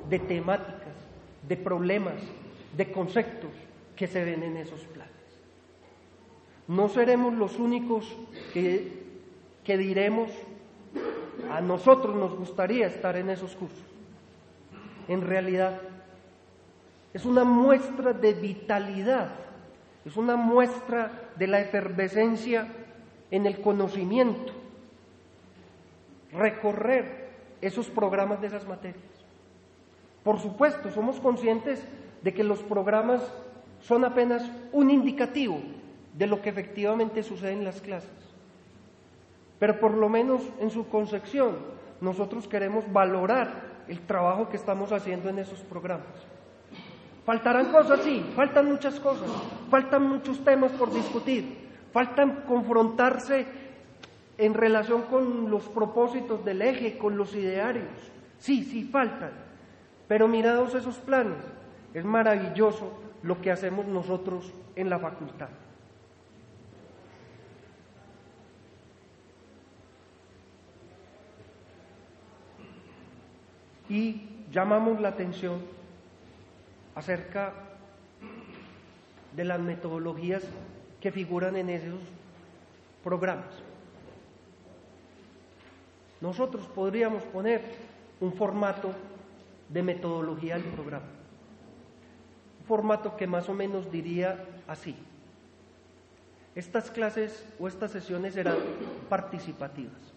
de temáticas, de problemas, de conceptos que se ven en esos planes. No seremos los únicos que diremos, a nosotros nos gustaría estar en esos cursos. En realidad, es una muestra de vitalidad, es una muestra de la efervescencia en el conocimiento, recorrer esos programas de esas materias. Por supuesto, somos conscientes de que los programas son apenas un indicativo de lo que efectivamente sucede en las clases, pero por lo menos en su concepción nosotros queremos valorar el trabajo que estamos haciendo en esos programas. Faltarán cosas, sí, faltan muchas cosas, faltan muchos temas por discutir, faltan confrontarse en relación con los propósitos del eje, con los idearios, sí faltan, pero mirados esos planes, es maravilloso lo que hacemos nosotros en la facultad. Y llamamos la atención acerca de las metodologías que figuran en esos programas. Nosotros podríamos poner un formato de metodología del programa, un formato que más o menos diría así: estas clases o estas sesiones serán participativas.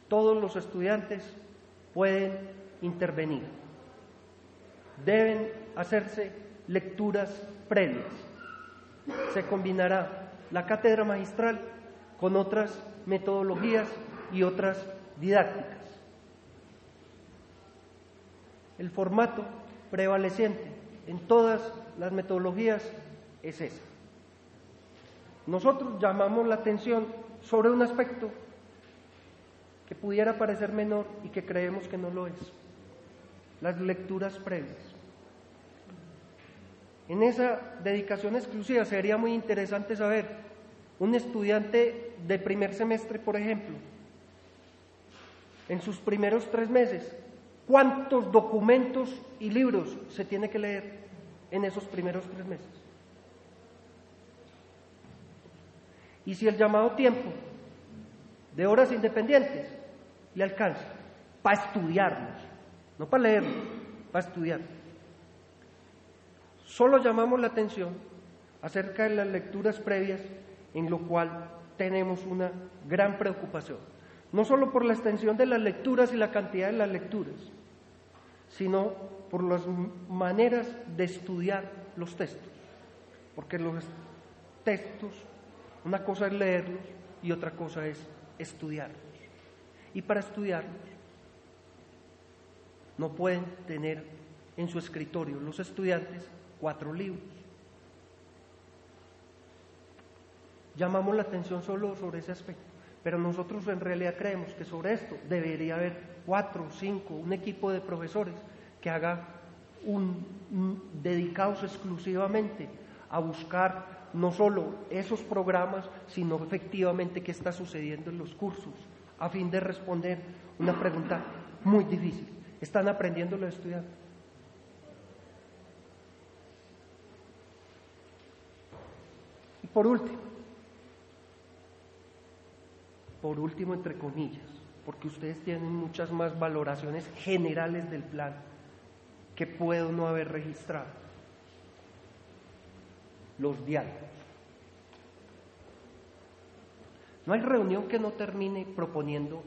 Todos los estudiantes pueden intervenir. Deben hacerse lecturas previas. Se combinará la cátedra magistral con otras metodologías y otras didácticas. El formato prevaleciente en todas las metodologías es ese. Nosotros llamamos la atención sobre un aspecto que pudiera parecer menor y que creemos que no lo es: las lecturas previas. En esa dedicación exclusiva sería muy interesante saber, un estudiante de primer semestre, por ejemplo, en sus primeros 3 meses, ¿cuántos documentos y libros se tiene que leer en esos primeros 3 meses? Y si el llamado tiempo de horas independientes le alcanza para estudiarlos, no para leerlos, para estudiar. Solo llamamos la atención acerca de las lecturas previas, en lo cual tenemos una gran preocupación, no solo por la extensión de las lecturas y la cantidad de las lecturas, sino por las maneras de estudiar los textos, porque los textos, una cosa es leerlos y otra cosa es estudiarlos. Y para estudiarlos no pueden tener en su escritorio los estudiantes 4 libros. Llamamos la atención solo sobre ese aspecto, pero nosotros en realidad creemos que sobre esto debería haber 4, 5, un equipo de profesores que haga dedicados exclusivamente a buscar no solo esos programas, sino efectivamente qué está sucediendo en los cursos, a fin de responder una pregunta muy difícil. ¿Están aprendiendo los estudiantes? Y por último entre comillas, porque ustedes tienen muchas más valoraciones generales del plan que puedo no haber registrado. Los diálogos. No hay reunión que no termine proponiendo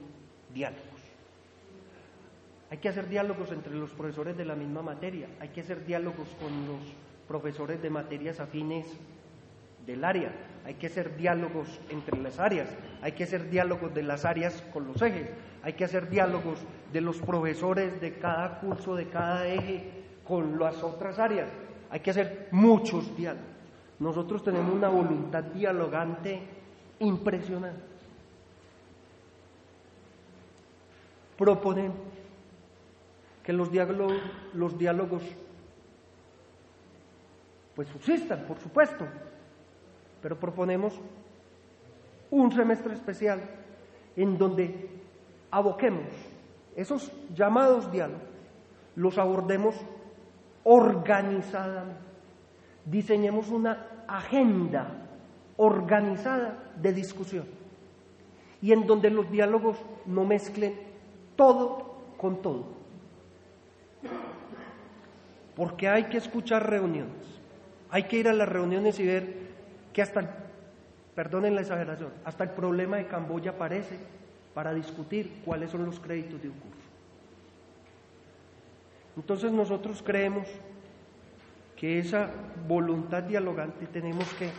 diálogos. Hay que hacer diálogos entre los profesores de la misma materia, hay que hacer diálogos con los profesores de materias afines del área, hay que hacer diálogos entre las áreas, hay que hacer diálogos de las áreas con los ejes, hay que hacer diálogos de los profesores de cada curso, de cada eje con las otras áreas, hay que hacer muchos diálogos. Nosotros tenemos una voluntad dialogante impresionante. Proponemos que los diálogos pues subsistan, por supuesto, pero proponemos un semestre especial en donde aboquemos esos llamados diálogos, los abordemos organizadamente, diseñemos una agenda organizada de discusión y en donde los diálogos no mezclen todo con todo, porque hay que escuchar reuniones, hay que ir a las reuniones y ver que perdonen la exageración, hasta el problema de Camboya aparece para discutir cuáles son los créditos de un curso. Entonces nosotros creemos que esa voluntad dialogante tenemos que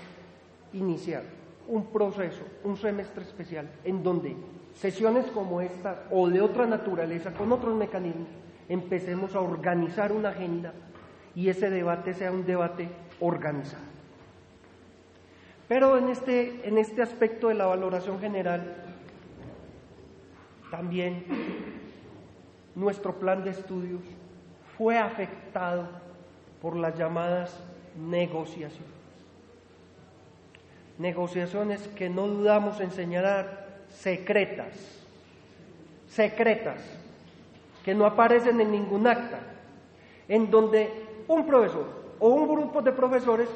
iniciar un proceso, un semestre especial, en donde sesiones como esta o de otra naturaleza, con otros mecanismos, empecemos a organizar una agenda y ese debate sea un debate organizado. Pero en este aspecto de la valoración general, también nuestro plan de estudios fue afectado por las llamadas negociaciones. Negociaciones que no dudamos en señalar secretas, que no aparecen en ningún acta, en donde un profesor o un grupo de profesores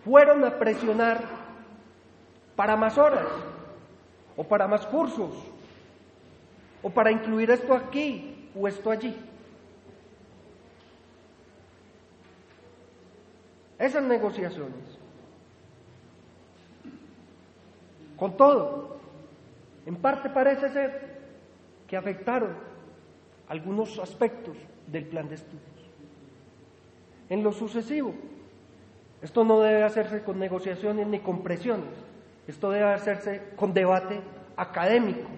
fueron a presionar para más horas, o para más cursos, o para incluir esto aquí o esto allí. Esas negociaciones, con todo, en parte parece ser que afectaron algunos aspectos del plan de estudios. En lo sucesivo, esto no debe hacerse con negociaciones ni con presiones, esto debe hacerse con debate académico,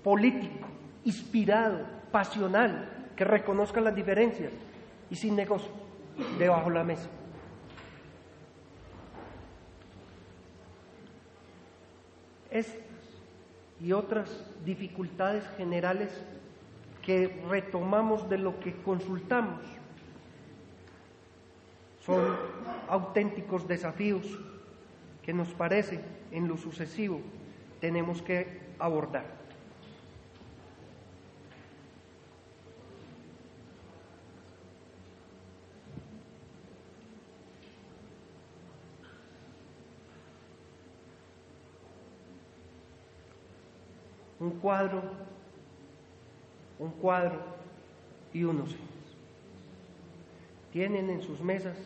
político, inspirado, pasional, que reconozca las diferencias y sin negocio, debajo de la mesa. Estas y otras dificultades generales que retomamos de lo que consultamos son auténticos desafíos que nos parece en lo sucesivo tenemos que abordar. un cuadro y unos ejes. Tienen en sus mesas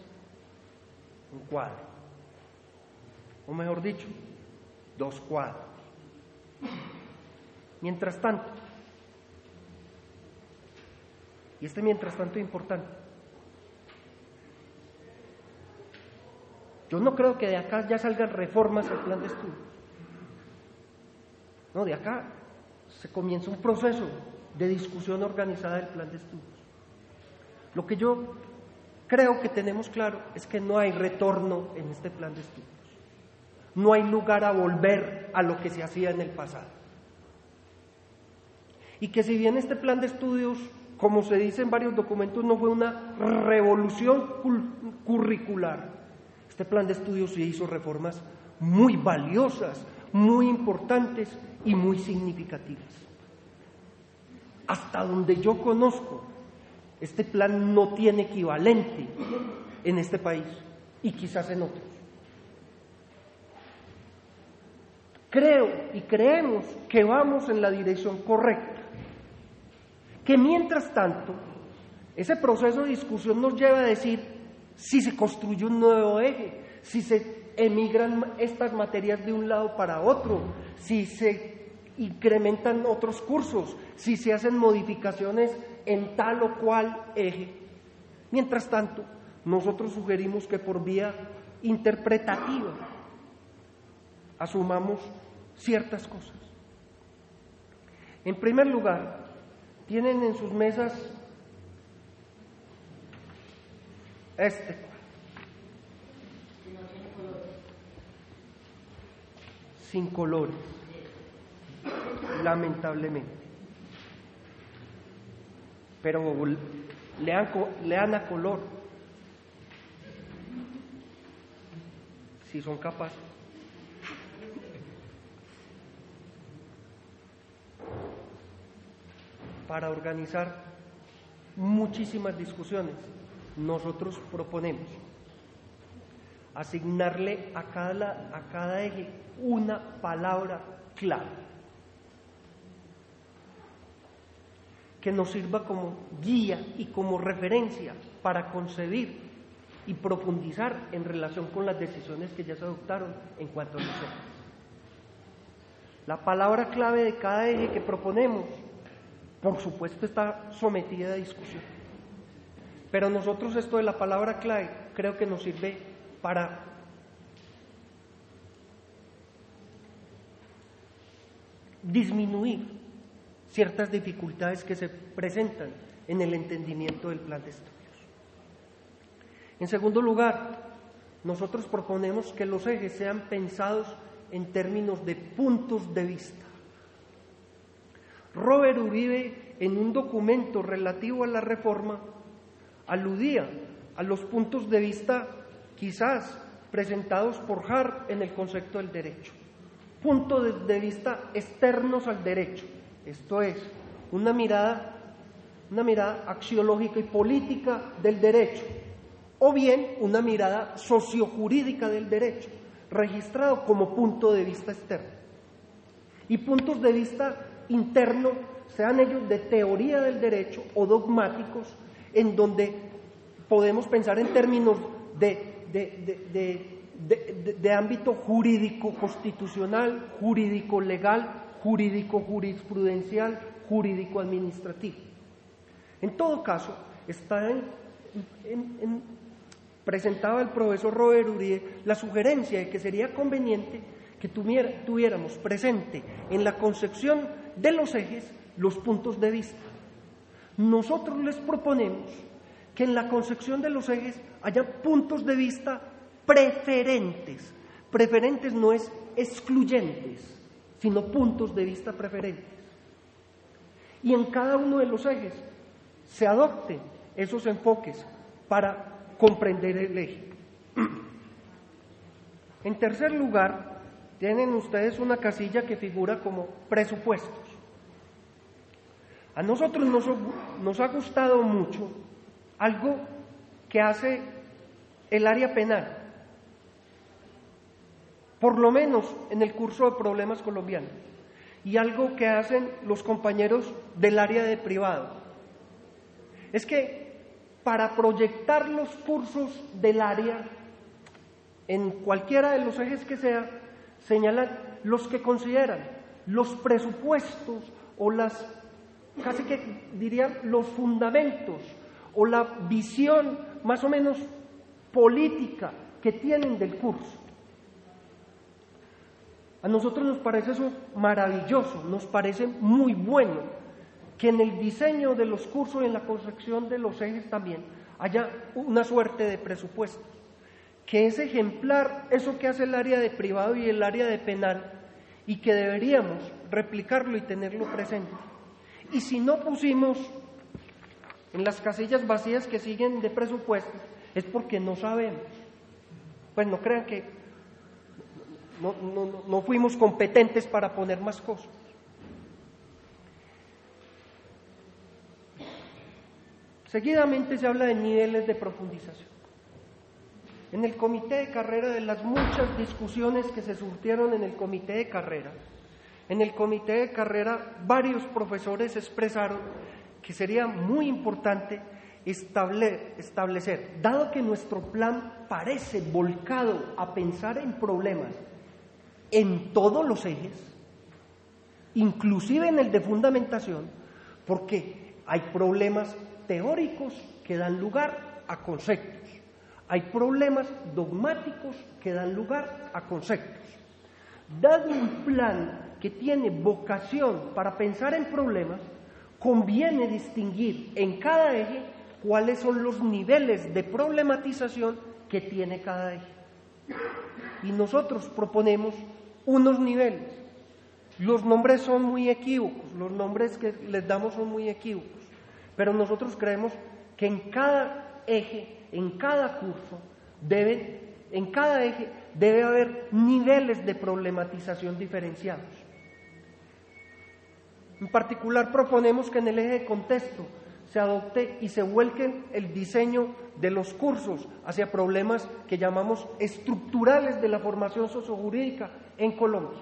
un cuadro, o mejor dicho, 2 cuadros. Mientras tanto, y este mientras tanto es importante, yo no creo que de acá ya salgan reformas al plan de estudios. No, de acá se comienza un proceso de discusión organizada del plan de estudios. Lo que yo creo que tenemos claro es que no hay retorno en este plan de estudios. No hay lugar a volver a lo que se hacía en el pasado. Y que si bien este plan de estudios, como se dice en varios documentos, no fue una revolución curricular, este plan de estudios sí hizo reformas muy valiosas, muy importantes y muy significativas. Hasta donde yo conozco, este plan no tiene equivalente en este país y quizás en otros. Creo y creemos que vamos en la dirección correcta, que mientras tanto, ese proceso de discusión nos lleva a decir si se construye un nuevo eje, si se emigran estas materias de un lado para otro, si se incrementan otros cursos, si se hacen modificaciones en tal o cual eje. Mientras tanto, nosotros sugerimos que por vía interpretativa asumamos ciertas cosas. En primer lugar, tienen en sus mesas este cuadro, sin colores, lamentablemente. Pero lean a color, si son capaces. Para organizar muchísimas discusiones, nosotros proponemos asignarle a cada eje una palabra clave que nos sirva como guía y como referencia para concebir y profundizar en relación con las decisiones que ya se adoptaron en cuanto a los ejes. La palabra clave de cada eje que proponemos, por supuesto, está sometida a discusión. Pero nosotros esto de la palabra clave creo que nos sirve para disminuir ciertas dificultades que se presentan en el entendimiento del plan de estudios. En segundo lugar, nosotros proponemos que los ejes sean pensados en términos de puntos de vista. Robert Uribe, en un documento relativo a la reforma, aludía a los puntos de vista quizás presentados por Hart en el concepto del derecho. Puntos de vista externos al derecho, esto es, una mirada axiológica y política del derecho, o bien una mirada sociojurídica del derecho, registrado como punto de vista externo. Y puntos de vista interno, sean ellos de teoría del derecho o dogmáticos, en donde podemos pensar en términos de ámbito jurídico constitucional, jurídico legal, jurídico jurisprudencial, jurídico administrativo. En todo caso, está presentaba el profesor Robert Uribe la sugerencia de que sería conveniente que tuviéramos presente en la concepción de los ejes los puntos de vista. Nosotros les proponemos que en la concepción de los ejes haya puntos de vista preferentes. Preferentes no es excluyentes, sino puntos de vista preferentes. Y en cada uno de los ejes se adopten esos enfoques para comprender el eje. En tercer lugar, tienen ustedes una casilla que figura como presupuestos. A nosotros nos ha gustado mucho algo que hace el área penal, por lo menos en el curso de problemas colombianos, y algo que hacen los compañeros del área de privado. Es que para proyectar los cursos del área, en cualquiera de los ejes que sea, señalan los que consideran los presupuestos o casi que dirían los fundamentos o la visión más o menos política que tienen del curso. A nosotros nos parece eso maravilloso, nos parece muy bueno que en el diseño de los cursos y en la construcción de los ejes también haya una suerte de presupuesto, que es ejemplar eso que hace el área de privado y el área de penal y que deberíamos replicarlo y tenerlo presente. Y si no pusimos en las casillas vacías que siguen de presupuesto, es porque no sabemos. Pues no crean que no fuimos competentes para poner más cosas. Seguidamente se habla de niveles de profundización. En el comité de carrera, de las muchas discusiones que se surtieron en el comité de carrera, varios profesores expresaron que sería muy importante establecer, dado que nuestro plan parece volcado a pensar en problemas en todos los ejes, inclusive en el de fundamentación, porque hay problemas teóricos que dan lugar a conceptos, hay problemas dogmáticos que dan lugar a conceptos. Dado un plan que tiene vocación para pensar en problemas, conviene distinguir en cada eje cuáles son los niveles de problematización que tiene cada eje. Y nosotros proponemos unos niveles. Los nombres son muy equívocos, los nombres que les damos son muy equívocos, pero nosotros creemos que en cada eje, en cada curso, en cada eje debe haber niveles de problematización diferenciados. En particular proponemos que en el eje de contexto se adopte y se vuelque el diseño de los cursos hacia problemas que llamamos estructurales de la formación sociojurídica en Colombia.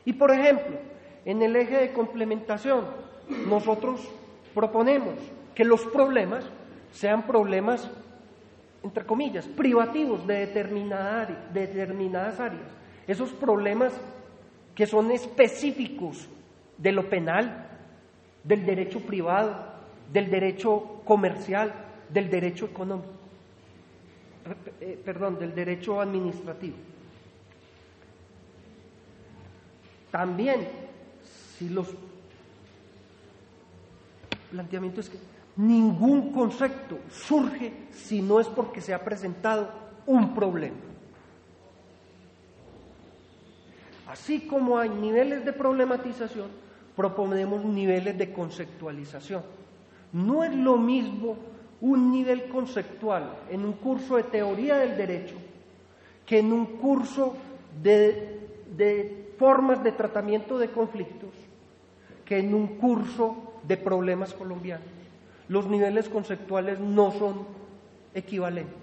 Y por ejemplo, en el eje de complementación, nosotros proponemos que los problemas sean problemas, entre comillas, privativos de determinadas áreas. Esos problemas que son específicos de lo penal, del derecho privado, del derecho comercial, del derecho económico, del derecho administrativo. También, si los planteamientos es que ningún concepto surge si no es porque se ha presentado un problema. Así como hay niveles de problematización, proponemos niveles de conceptualización. No es lo mismo un nivel conceptual en un curso de teoría del derecho que en un curso de formas de tratamiento de conflictos, que en un curso de problemas colombianos. Los niveles conceptuales no son equivalentes.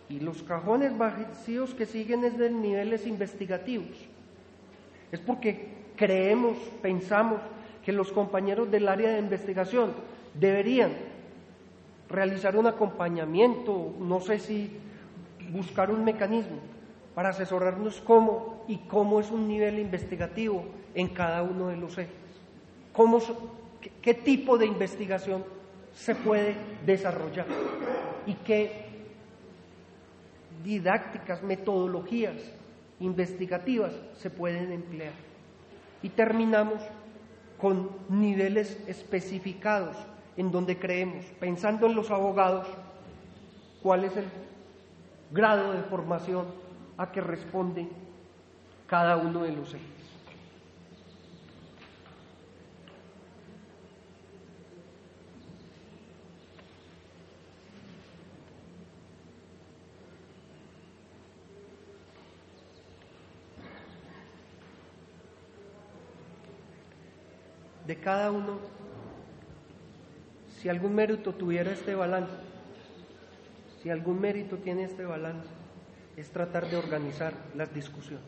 Y los cajones vacíos que siguen es de niveles investigativos. Es porque pensamos que los compañeros del área de investigación deberían realizar un acompañamiento, no sé si buscar un mecanismo para asesorarnos cómo es un nivel investigativo en cada uno de los ejes. ¿Qué tipo de investigación se puede desarrollar? Y qué didácticas, metodologías investigativas se pueden emplear. Y terminamos con niveles especificados en donde creemos, pensando en los abogados, cuál es el grado de formación a que responde cada uno de los ejes. De cada uno, si algún mérito tuviera este balance, si algún mérito tiene este balance, es tratar de organizar las discusiones.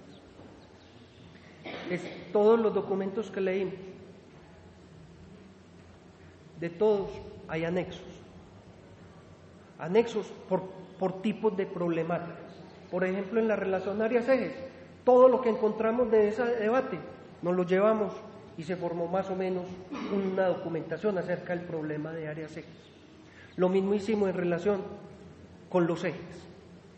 Todos los documentos que leímos, de todos hay anexos por tipos de problemáticas. Por ejemplo, en la relación áreas-ejes, todo lo que encontramos de ese debate nos lo llevamos y se formó más o menos una documentación acerca del problema de áreas-ejes. Lo mismo hicimos en relación con los ejes.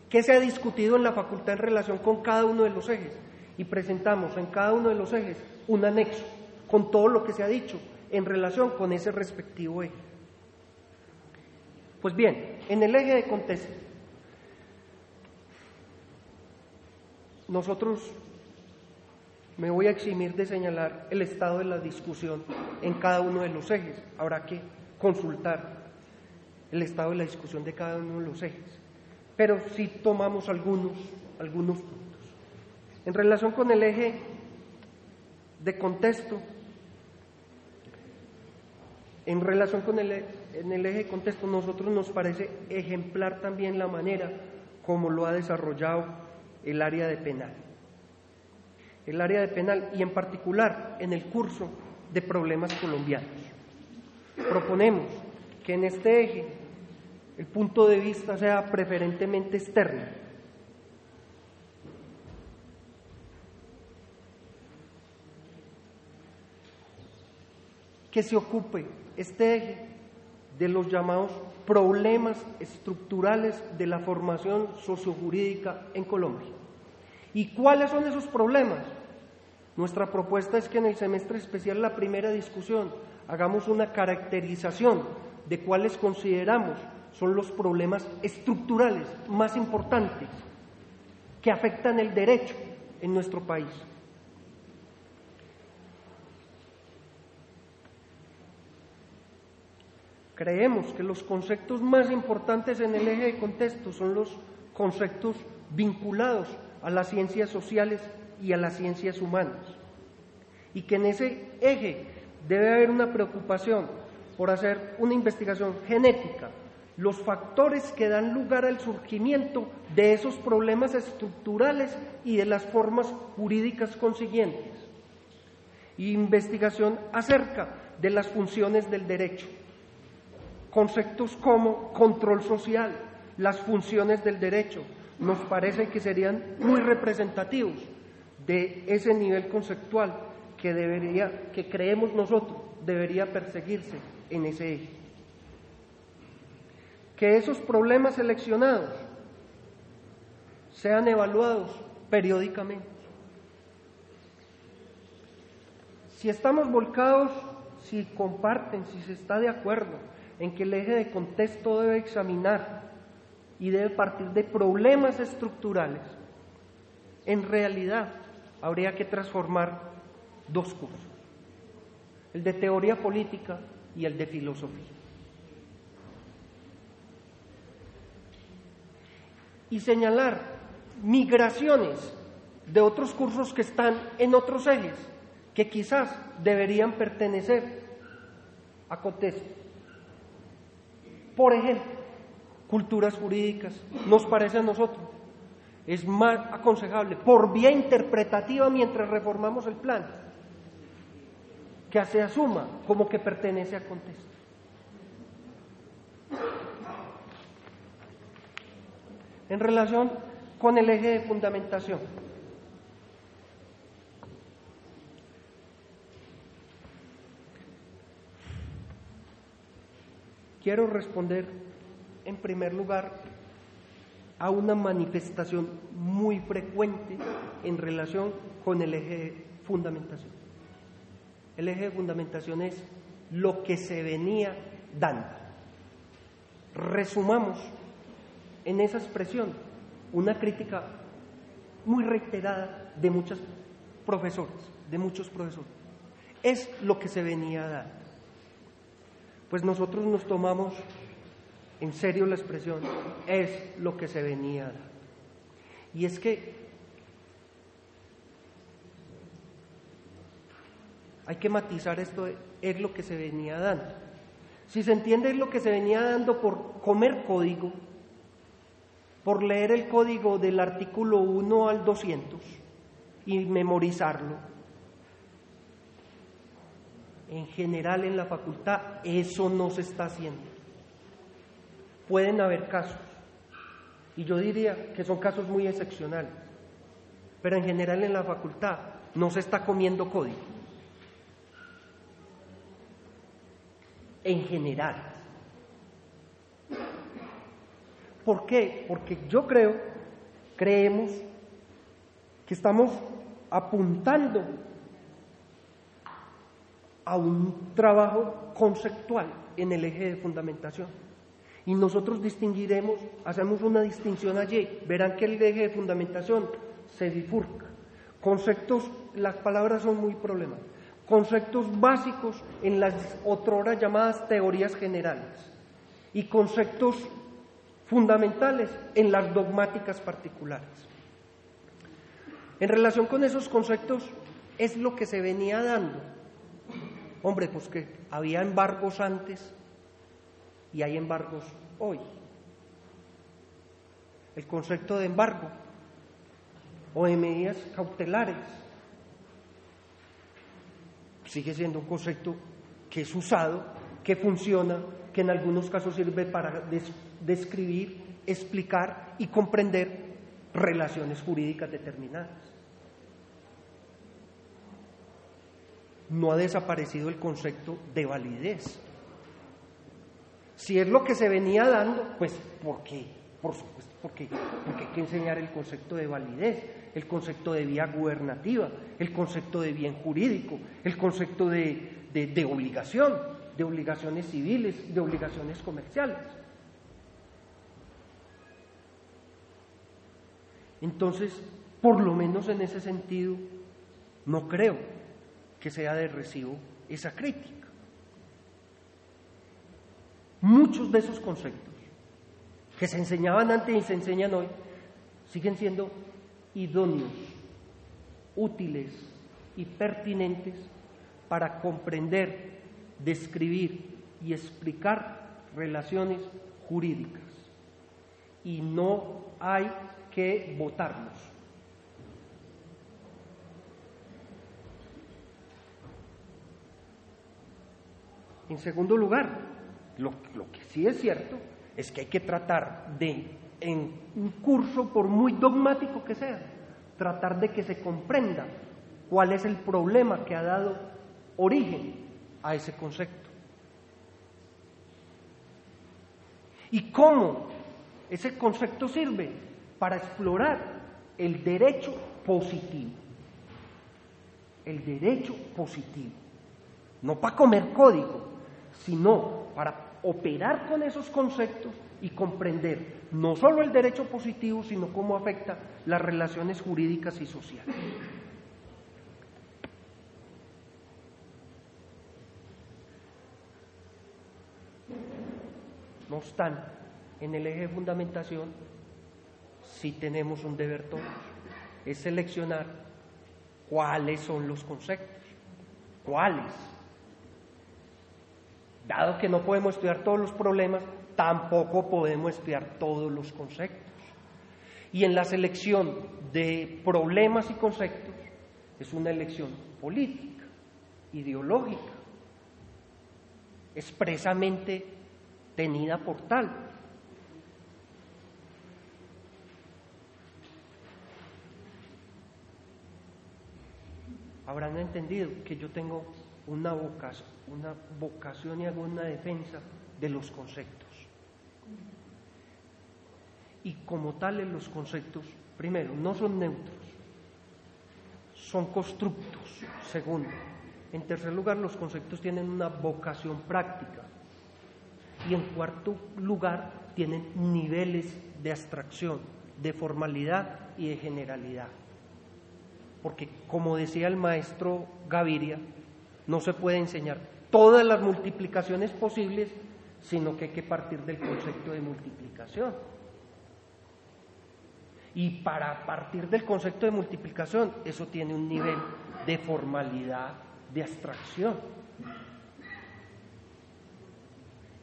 ¿Qué se ha discutido en la facultad en relación con cada uno de los ejes? Y presentamos en cada uno de los ejes un anexo con todo lo que se ha dicho en relación con ese respectivo eje. Pues bien, en el eje de contexto, me voy a eximir de señalar el estado de la discusión en cada uno de los ejes. Habrá que consultar el estado de la discusión de cada uno de los ejes, pero sí tomamos algunos puntos. En relación con el eje de contexto, en el eje de contexto, nosotros nos parece ejemplar también la manera como lo ha desarrollado el área de penal. El área de penal y en particular en el curso de problemas colombianos. Proponemos que en este eje el punto de vista sea preferentemente externo. Que se ocupe este eje de los llamados problemas estructurales de la formación sociojurídica en Colombia. ¿Y cuáles son esos problemas? Nuestra propuesta es que en el semestre especial, la primera discusión, hagamos una caracterización de cuáles consideramos son los problemas estructurales más importantes que afectan el derecho en nuestro país. Creemos que los conceptos más importantes en el eje de contexto son los conceptos vinculados a las ciencias sociales y a las ciencias humanas, y que en ese eje debe haber una preocupación por hacer una investigación genética, los factores que dan lugar al surgimiento de esos problemas estructurales y de las formas jurídicas consiguientes, y investigación acerca de las funciones del derecho. Conceptos como control social, las funciones del derecho, nos parece que serían muy representativos de ese nivel conceptual que creemos nosotros debería perseguirse en ese eje. Que esos problemas seleccionados sean evaluados periódicamente. Si estamos volcados, si comparten, si se está de acuerdo en que el eje de contexto debe examinar y debe partir de problemas estructurales, en realidad habría que transformar dos cursos, el de teoría política y el de filosofía. Y señalar migraciones de otros cursos que están en otros ejes, que quizás deberían pertenecer a contexto. Por ejemplo, culturas jurídicas, nos parece a nosotros, es más aconsejable, por vía interpretativa mientras reformamos el plan, que se asuma como que pertenece a contexto. En relación con el eje de fundamentación, quiero responder en primer lugar a una manifestación muy frecuente en relación con el eje de fundamentación. El eje de fundamentación es lo que se venía dando. Resumamos en esa expresión una crítica muy reiterada de muchos profesores. Es lo que se venía dando. Pues nosotros nos tomamos en serio la expresión, es lo que se venía dando. Y es que hay que matizar esto de es lo que se venía dando. Si se entiende es lo que se venía dando por comer código, por leer el código del artículo 1 al 200 y memorizarlo. En general en la facultad eso no se está haciendo. Pueden haber casos, y yo diría que son casos muy excepcionales, pero en general en la facultad no se está comiendo código. En general. ¿Por qué? Porque creemos que estamos apuntando a un trabajo conceptual en el eje de fundamentación. Y nosotros hacemos una distinción allí. Verán que el eje de fundamentación se bifurca. Conceptos, las palabras son muy problemáticas. Conceptos básicos en las otrora llamadas teorías generales y conceptos fundamentales en las dogmáticas particulares. En relación con esos conceptos es lo que se venía dando. Hombre, pues que había embargos antes y hay embargos hoy. El concepto de embargo o de medidas cautelares sigue siendo un concepto que es usado, que funciona, que en algunos casos sirve para describir, explicar y comprender relaciones jurídicas determinadas. No ha desaparecido el concepto de validez. Si es lo que se venía dando, pues ¿por qué? Por supuesto, porque hay que enseñar el concepto de validez, el concepto de vía gubernativa, el concepto de bien jurídico, el concepto de obligación, de obligaciones civiles, de obligaciones comerciales. Entonces, por lo menos en ese sentido, no creo que sea de recibo esa crítica. Muchos de esos conceptos que se enseñaban antes y se enseñan hoy siguen siendo idóneos, útiles y pertinentes para comprender, describir y explicar relaciones jurídicas, y no hay que votarlos. En segundo lugar, lo que sí es cierto es que hay que tratar en un curso, por muy dogmático que sea, tratar de que se comprenda cuál es el problema que ha dado origen a ese concepto y cómo ese concepto sirve para explorar el derecho positivo. El derecho positivo, no para comer código, sino para operar con esos conceptos y comprender no solo el derecho positivo, sino cómo afecta las relaciones jurídicas y sociales. No obstante, en el eje de fundamentación sí tenemos un deber todos, es seleccionar cuáles son los conceptos, cuáles. Dado que no podemos estudiar todos los problemas, tampoco podemos estudiar todos los conceptos. Y en la selección de problemas y conceptos es una elección política, ideológica, expresamente tenida por tal. Habrán entendido que yo tengo una vocación y hago una defensa de los conceptos. Y como tales los conceptos, primero, no son neutros, son constructos. Segundo, en tercer lugar, los conceptos tienen una vocación práctica. Y en cuarto lugar, tienen niveles de abstracción, de formalidad y de generalidad. Porque, como decía el maestro Gaviria, no se puede enseñar todas las multiplicaciones posibles, sino que hay que partir del concepto de multiplicación. Y para partir del concepto de multiplicación, eso tiene un nivel de formalidad, de abstracción.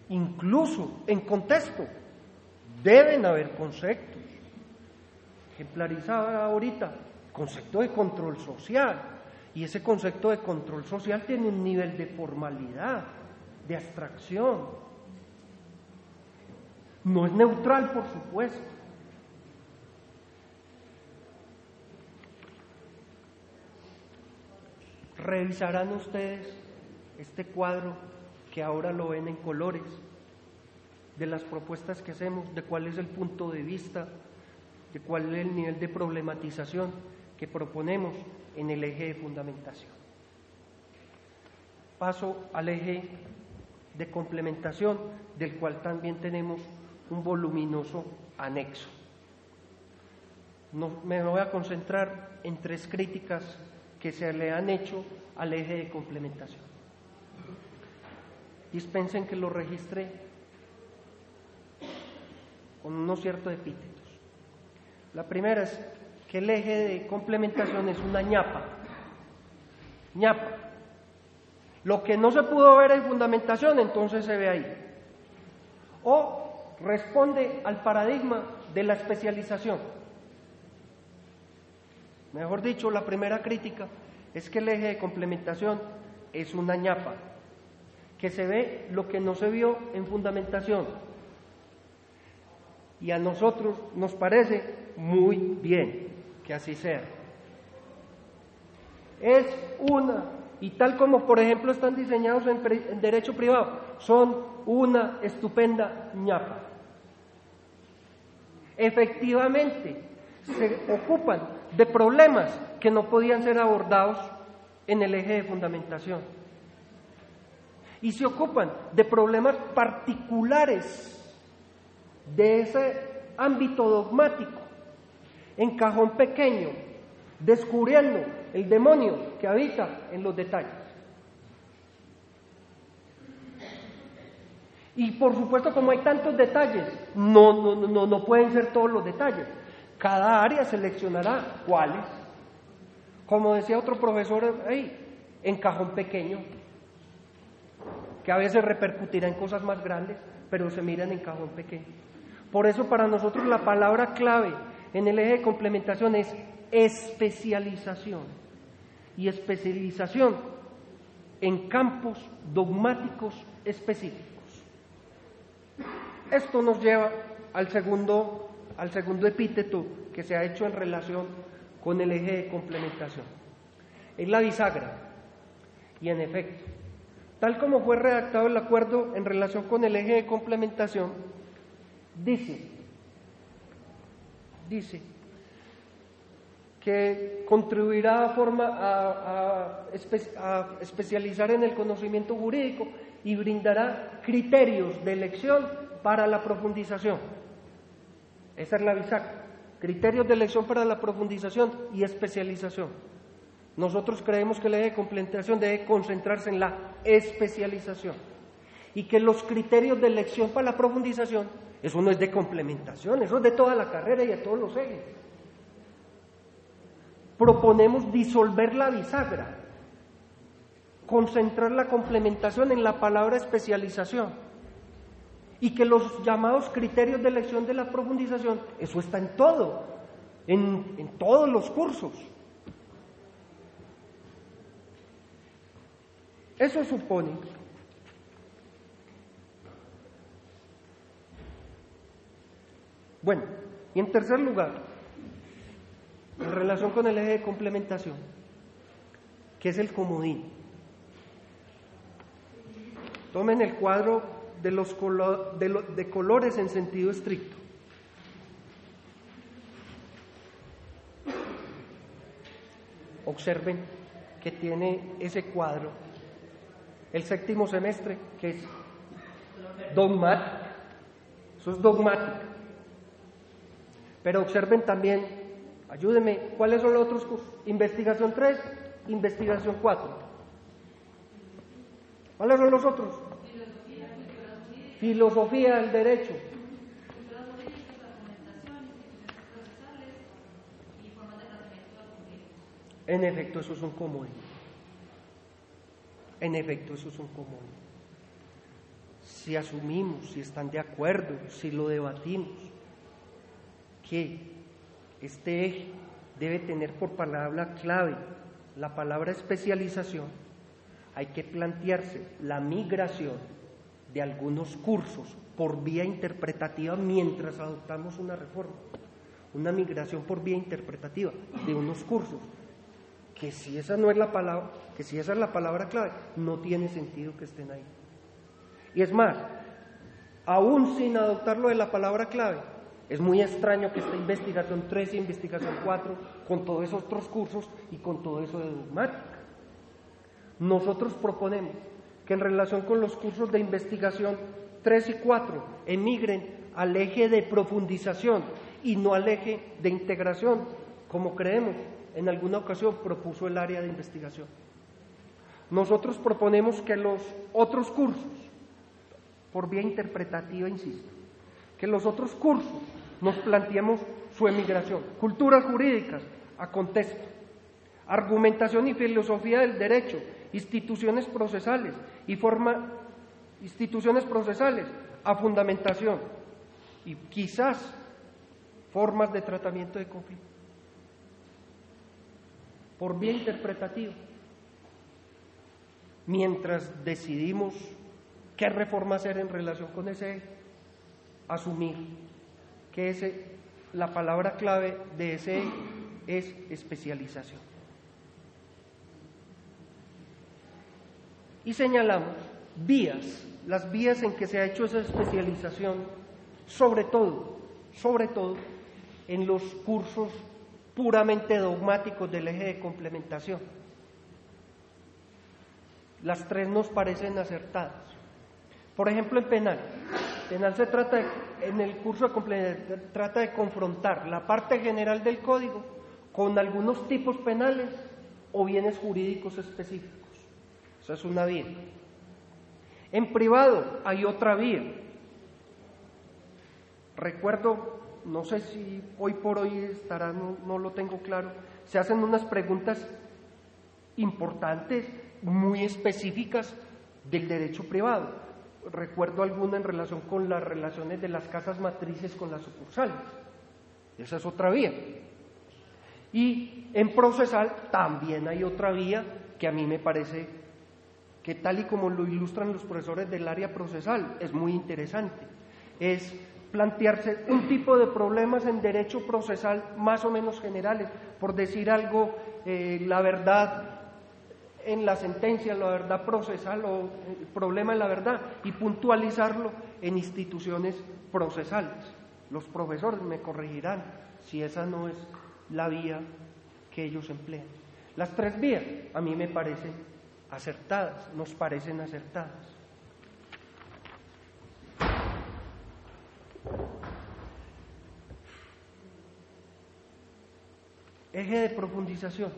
Incluso en contexto deben haber conceptos. ejemplarizaba ahorita, concepto de control social. Y ese concepto de control social tiene un nivel de formalidad, de abstracción. No es neutral, por supuesto. Revisarán ustedes este cuadro que ahora lo ven en colores, de las propuestas que hacemos, de cuál es el punto de vista, de cuál es el nivel de problematización que proponemos en el eje de fundamentación. Paso al eje de complementación, del cual también tenemos un voluminoso anexo. Me voy a concentrar en 3 críticas que se le han hecho al eje de complementación. Dispensen que lo registre con unos ciertos epítetos. La primera es que el eje de complementación es una ñapa. ñapa. Lo que no se pudo ver en fundamentación, entonces se ve ahí. O responde al paradigma de la especialización. Mejor dicho, la primera crítica es que el eje de complementación es una ñapa, que se ve lo que no se vio en fundamentación. Y a nosotros nos parece muy bien que así sea. Es una, y tal como por ejemplo están diseñados en derecho privado, son una estupenda ñapa. Efectivamente, se ocupan de problemas que no podían ser abordados en el eje de fundamentación. Y se ocupan de problemas particulares de ese ámbito dogmático, en cajón pequeño, descubriendo el demonio que habita en los detalles. Y por supuesto, como hay tantos detalles, no pueden ser todos los detalles. Cada área seleccionará cuáles. Como decía otro profesor ahí, en cajón pequeño, que a veces repercutirá en cosas más grandes, pero se miran en cajón pequeño. Por eso para nosotros la palabra clave en el eje de complementación es especialización. Y especialización en campos dogmáticos específicos. Esto nos lleva al segundo epíteto que se ha hecho en relación con el eje de complementación. Es la bisagra. Y en efecto, tal como fue redactado el acuerdo en relación con el eje de complementación, dice que contribuirá a especializar en el conocimiento jurídico y brindará criterios de elección para la profundización. Esa es la bisagra. Criterios de elección para la profundización y especialización. Nosotros creemos que el eje de complementación debe concentrarse en la especialización y que los criterios de elección para la profundización, eso no es de complementación, eso es de toda la carrera y de todos los ejes. Proponemos disolver la bisagra, concentrar la complementación en la palabra especialización y que los llamados criterios de elección de la profundización, eso está en todo, en todos los cursos. Eso supone bueno, y en tercer lugar, en relación con el eje de complementación, que es el comodín. Tomen el cuadro de colores en sentido estricto. Observen que tiene ese cuadro el séptimo semestre, que es dogmática. Eso es dogmática. Pero observen también, ayúdenme, ¿cuáles son los otros cursos? Investigación 3, investigación 4. ¿Cuáles son los otros? Filosofía del derecho. En efecto, esos son comunes. En efecto, esos son comunes. Si asumimos, si están de acuerdo, si lo debatimos, que este eje debe tener por palabra clave la palabra especialización. Hay que plantearse la migración de algunos cursos por vía interpretativa mientras adoptamos una reforma, una migración por vía interpretativa de unos cursos que si esa no es la palabra, que si esa es la palabra clave, no tiene sentido que estén ahí. Y es más, aún sin adoptarlo de la palabra clave, es muy extraño que esté investigación 3 y investigación 4 con todos esos otros cursos y con todo eso de dogmática. Nosotros proponemos que en relación con los cursos de investigación 3 y 4 emigren al eje de profundización y no al eje de integración, como creemos en alguna ocasión propuso el área de investigación. Nosotros proponemos que los otros cursos, por vía interpretativa, insisto, que los otros cursos nos planteemos su emigración, culturas jurídicas a contexto, argumentación y filosofía del derecho, instituciones procesales a fundamentación y quizás formas de tratamiento de conflicto por vía interpretativa, mientras decidimos qué reforma hacer en relación con ese eje, asumir que la palabra clave de ese eje es especialización. Y señalamos las vías en que se ha hecho esa especialización, sobre todo en los cursos puramente dogmáticos del eje de complementación. Las tres nos parecen acertadas. Por ejemplo, en penal se trata en el curso de complementación trata de confrontar la parte general del código con algunos tipos penales o bienes jurídicos específicos. Esa es una vía. En privado hay otra vía. Recuerdo, no sé si hoy por hoy estará, no lo tengo claro, se hacen unas preguntas importantes, muy específicas del derecho privado. Recuerdo alguna en relación con las relaciones de las casas matrices con las sucursales. Esa es otra vía. Y en procesal también hay otra vía que a mí me parece que, tal y como lo ilustran los profesores del área procesal, es muy interesante. Es plantearse un tipo de problemas en derecho procesal más o menos generales, por decir algo, la verdad en la sentencia, la verdad procesal o el problema de la verdad, y puntualizarlo en instituciones procesales. Los profesores me corregirán si esa no es la vía que ellos emplean. Las tres vías a mí me parecen acertadas, nos parecen acertadas. Eje de profundización.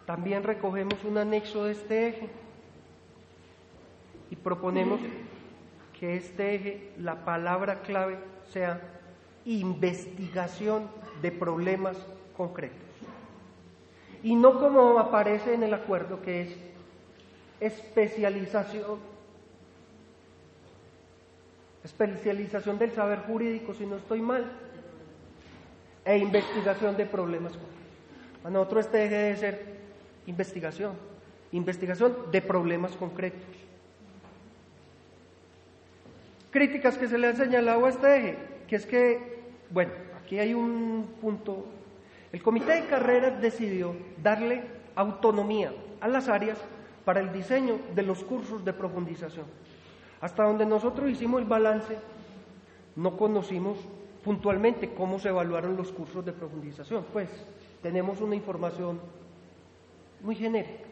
También recogemos un anexo de este eje y proponemos que este eje, la palabra clave sea investigación de problemas concretos. Y no como aparece en el acuerdo, que es especialización del saber jurídico, si no estoy mal, e investigación de problemas concretos. Para nosotros este eje debe ser investigación de problemas concretos. Críticas que se le han señalado a este eje, que es que, bueno, aquí hay un punto. El comité de carreras decidió darle autonomía a las áreas para el diseño de los cursos de profundización. Hasta donde nosotros hicimos el balance, no conocimos puntualmente cómo se evaluaron los cursos de profundización, pues tenemos una información muy genérica.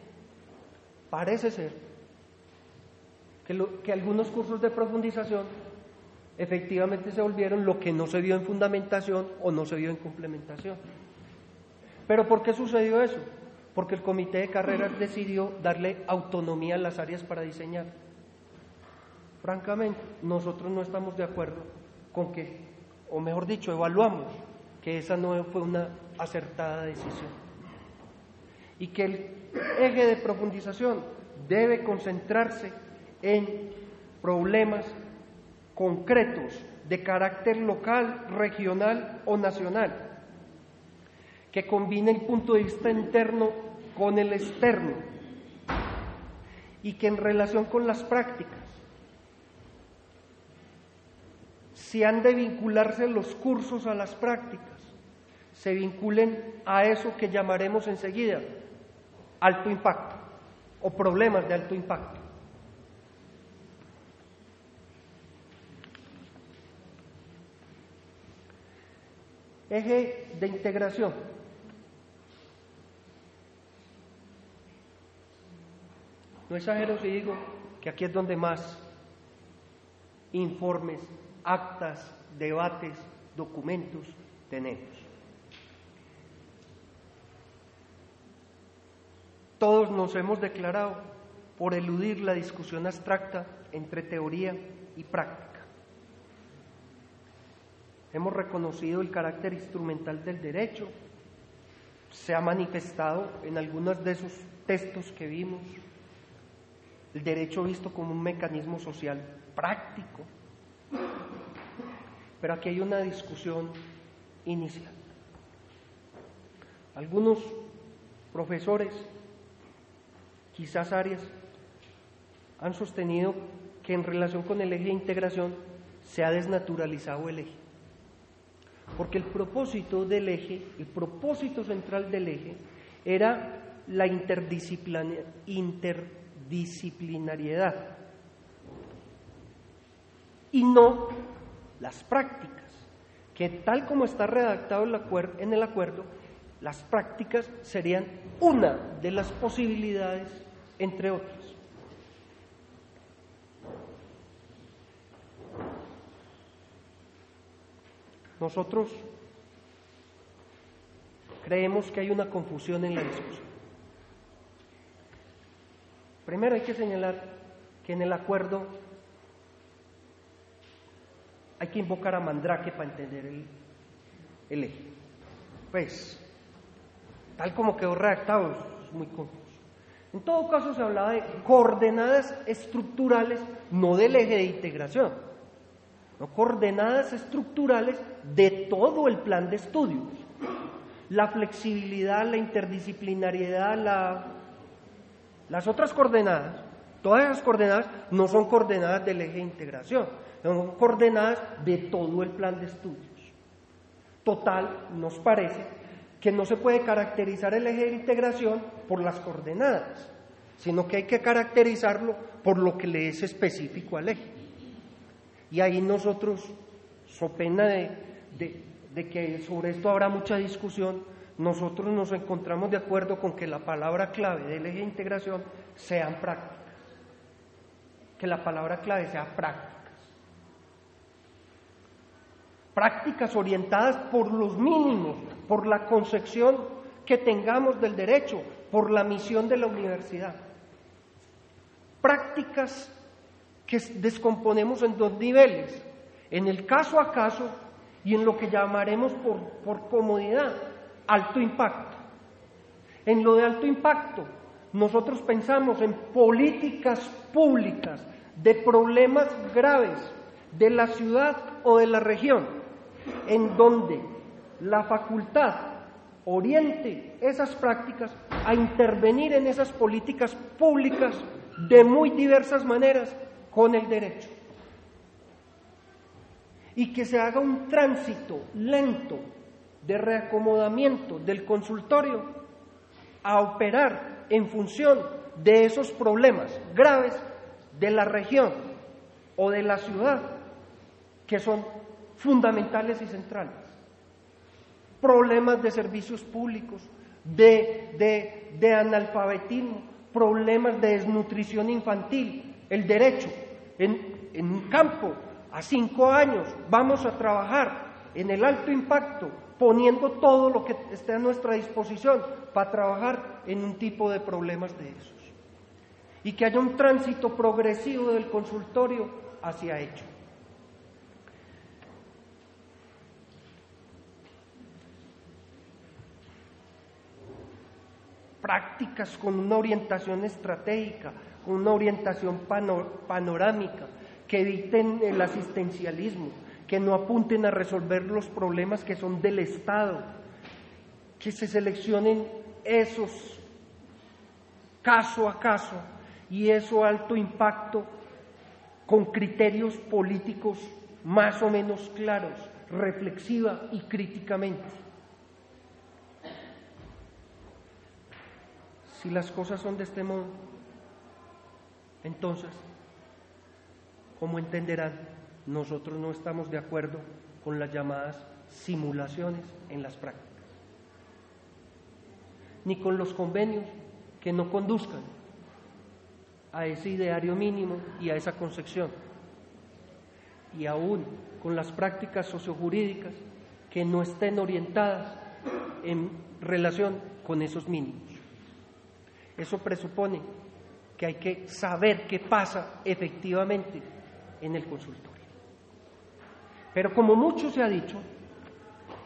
Parece ser que algunos cursos de profundización efectivamente se volvieron lo que no se vio en fundamentación o no se vio en complementación. ¿Pero por qué sucedió eso? Porque el comité de carreras decidió darle autonomía a las áreas para diseñar. Francamente, nosotros no estamos de acuerdo con que, o mejor dicho, evaluamos que esa no fue una acertada decisión. Y que el eje de profundización debe concentrarse en problemas concretos de carácter local, regional o nacional, que combine el punto de vista interno con el externo y que en relación con las prácticas, si han de vincularse los cursos a las prácticas, se vinculen a eso que llamaremos enseguida alto impacto o problemas de alto impacto. Eje de integración. No exagero si digo que aquí es donde más informes, actas, debates, documentos tenemos. Todos nos hemos declarado por eludir la discusión abstracta entre teoría y práctica. Hemos reconocido el carácter instrumental del derecho, se ha manifestado en algunos de esos textos que vimos, el derecho visto como un mecanismo social práctico. Pero aquí hay una discusión inicial. Algunos profesores, quizás Arias, han sostenido que en relación con el eje de integración se ha desnaturalizado el eje. Porque el propósito del eje, el propósito central del eje, era la interdisciplinariedad y no las prácticas, que tal como está redactado en el acuerdo, las prácticas serían una de las posibilidades, entre otras. Nosotros creemos que hay una confusión en la discusión. Primero hay que señalar que en el acuerdo hay que invocar a Mandrake para entender el eje. Pues, tal como quedó redactado, es muy confuso. En todo caso se hablaba de coordenadas estructurales, no del eje de integración, no, coordenadas estructurales de todo el plan de estudios. La flexibilidad, la interdisciplinariedad, las otras coordenadas, todas esas coordenadas no son coordenadas del eje de integración, son coordenadas de todo el plan de estudios. Total, nos parece que no se puede caracterizar el eje de integración por las coordenadas, sino que hay que caracterizarlo por lo que le es específico al eje. Y ahí nosotros, so pena de que sobre esto habrá mucha discusión, nosotros nos encontramos de acuerdo con que la palabra clave del eje de integración sean prácticas, que la palabra clave sea prácticas. Prácticas orientadas por los mínimos, por la concepción que tengamos del derecho, por la misión de la universidad. Prácticas que descomponemos en dos niveles, en el caso a caso y en lo que llamaremos por comodidad, alto impacto. En lo de alto impacto, nosotros pensamos en políticas públicas de problemas graves de la ciudad o de la región, en donde la facultad oriente esas prácticas a intervenir en esas políticas públicas de muy diversas maneras con el derecho. Y que se haga un tránsito lento de reacomodamiento del consultorio a operar en función de esos problemas graves de la región o de la ciudad que son fundamentales y centrales. Problemas de servicios públicos, de analfabetismo, problemas de desnutrición infantil, el derecho. En un campo, a 5 años, vamos a trabajar en el alto impacto, poniendo todo lo que esté a nuestra disposición para trabajar en un tipo de problemas de esos. Y que haya un tránsito progresivo del consultorio hacia ello. Prácticas con una orientación estratégica, con una orientación panorámica, que eviten el asistencialismo, que no apunten a resolver los problemas que son del Estado, que se seleccionen esos caso a caso y eso alto impacto con criterios políticos más o menos claros, reflexiva y críticamente. Si las cosas son de este modo, entonces, como entenderán, nosotros no estamos de acuerdo con las llamadas simulaciones en las prácticas, ni con los convenios que no conduzcan a ese ideario mínimo y a esa concepción, y aún con las prácticas sociojurídicas que no estén orientadas en relación con esos mínimos. Eso presupone que hay que saber qué pasa efectivamente en el consultorio. Pero como mucho se ha dicho,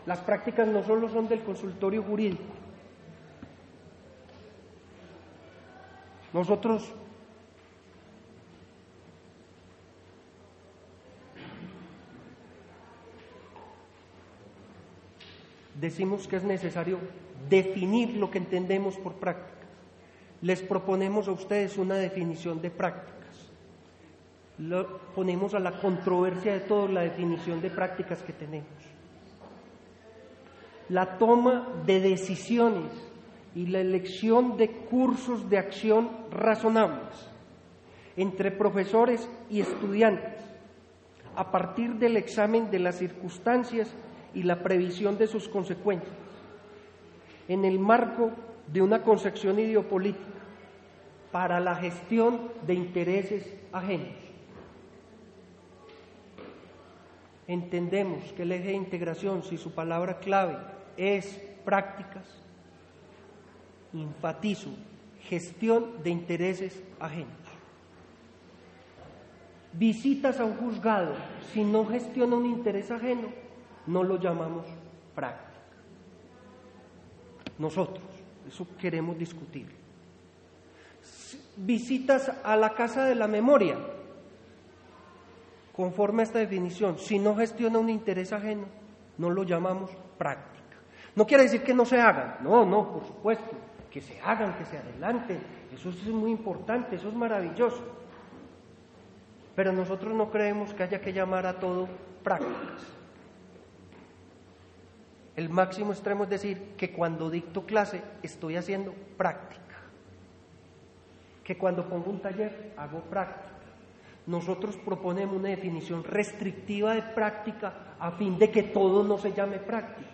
las prácticas no solo son del consultorio jurídico. Nosotros decimos que es necesario definir lo que entendemos por prácticas. Les proponemos a ustedes una definición de prácticas. Ponemos a la controversia de todos la definición de prácticas que tenemos. La toma de decisiones y la elección de cursos de acción razonables entre profesores y estudiantes a partir del examen de las circunstancias y la previsión de sus consecuencias, en el marco de una concepción ideopolítica para la gestión de intereses ajenos. Entendemos que el eje de integración, si su palabra clave es prácticas, enfatizo, gestión de intereses ajenos. Visitas a un juzgado, si no gestiona un interés ajeno, no lo llamamos práctica. Nosotros, eso queremos discutir. Visitas a la Casa de la Memoria, conforme a esta definición, si no gestiona un interés ajeno, no lo llamamos práctica. No quiere decir que no se hagan, no, por supuesto, que se hagan, que se adelanten, eso es muy importante, eso es maravilloso. Pero nosotros no creemos que haya que llamar a todo prácticas. El máximo extremo es decir que cuando dicto clase estoy haciendo práctica, que cuando pongo un taller hago práctica. Nosotros proponemos una definición restrictiva de práctica a fin de que todo no se llame práctica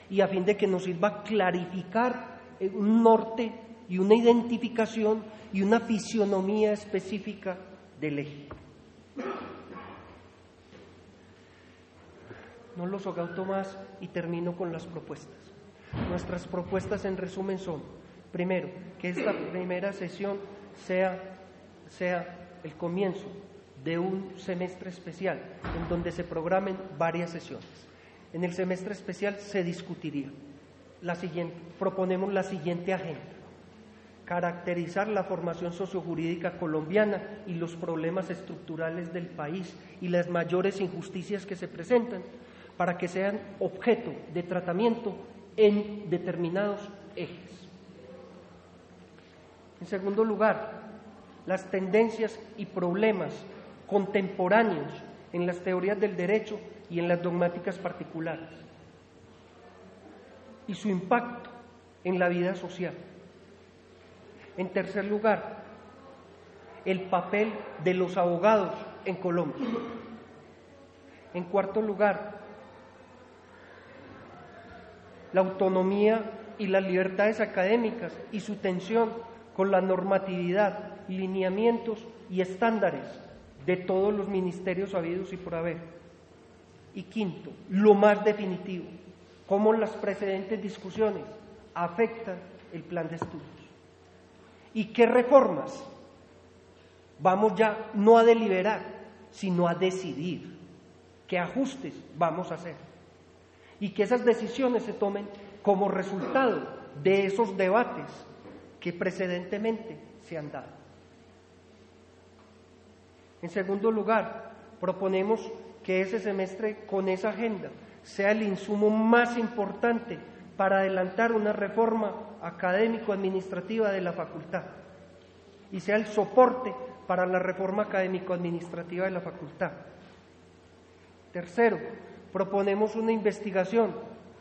y a fin de que nos sirva a clarificar un norte y una identificación y una fisionomía específica del eje. No los agauto más y termino con las propuestas. Nuestras propuestas en resumen son, primero, que esta primera sesión sea el comienzo de un semestre especial en donde se programen varias sesiones. En el semestre especial se discutiría proponemos la siguiente agenda: caracterizar la formación sociojurídica colombiana y los problemas estructurales del país y las mayores injusticias que se presentan para que sean objeto de tratamiento en determinados ejes. En segundo lugar, las tendencias y problemas contemporáneos en las teorías del derecho y en las dogmáticas particulares y su impacto en la vida social. En tercer lugar, el papel de los abogados en Colombia. En cuarto lugar, la autonomía y las libertades académicas y su tensión con la normatividad, lineamientos y estándares de todos los ministerios habidos y por haber. Y quinto, lo más definitivo, cómo las precedentes discusiones afectan el plan de estudios. ¿Y qué reformas vamos ya no a deliberar, sino a decidir? ¿Qué ajustes vamos a hacer? Y que esas decisiones se tomen como resultado de esos debates que precedentemente se han dado. En segundo lugar, proponemos que ese semestre con esa agenda sea el insumo más importante para adelantar una reforma académico-administrativa de la facultad y sea el soporte para la reforma académico-administrativa de la facultad. Tercero, proponemos una investigación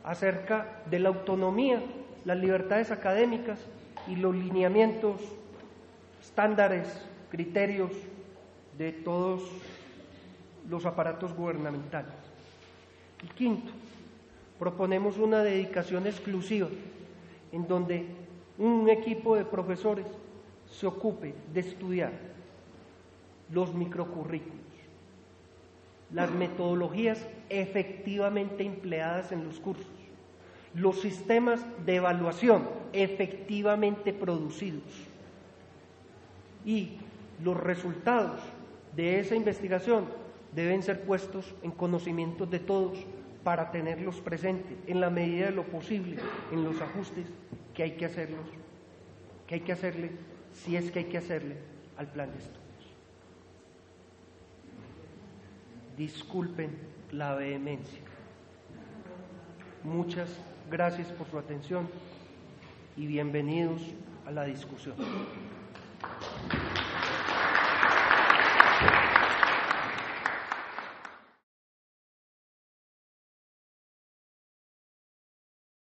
acerca de la autonomía, las libertades académicas y los lineamientos, estándares, criterios de todos los aparatos gubernamentales. Y quinto, proponemos una dedicación exclusiva en donde un equipo de profesores se ocupe de estudiar los microcurrículos, las metodologías efectivamente empleadas en los cursos, los sistemas de evaluación efectivamente producidos y los resultados de esa investigación deben ser puestos en conocimiento de todos para tenerlos presentes en la medida de lo posible en los ajustes que hay que hacerle, si es que hay que hacerle al plan de estudios. Disculpen la vehemencia. Muchas gracias por su atención y bienvenidos a la discusión.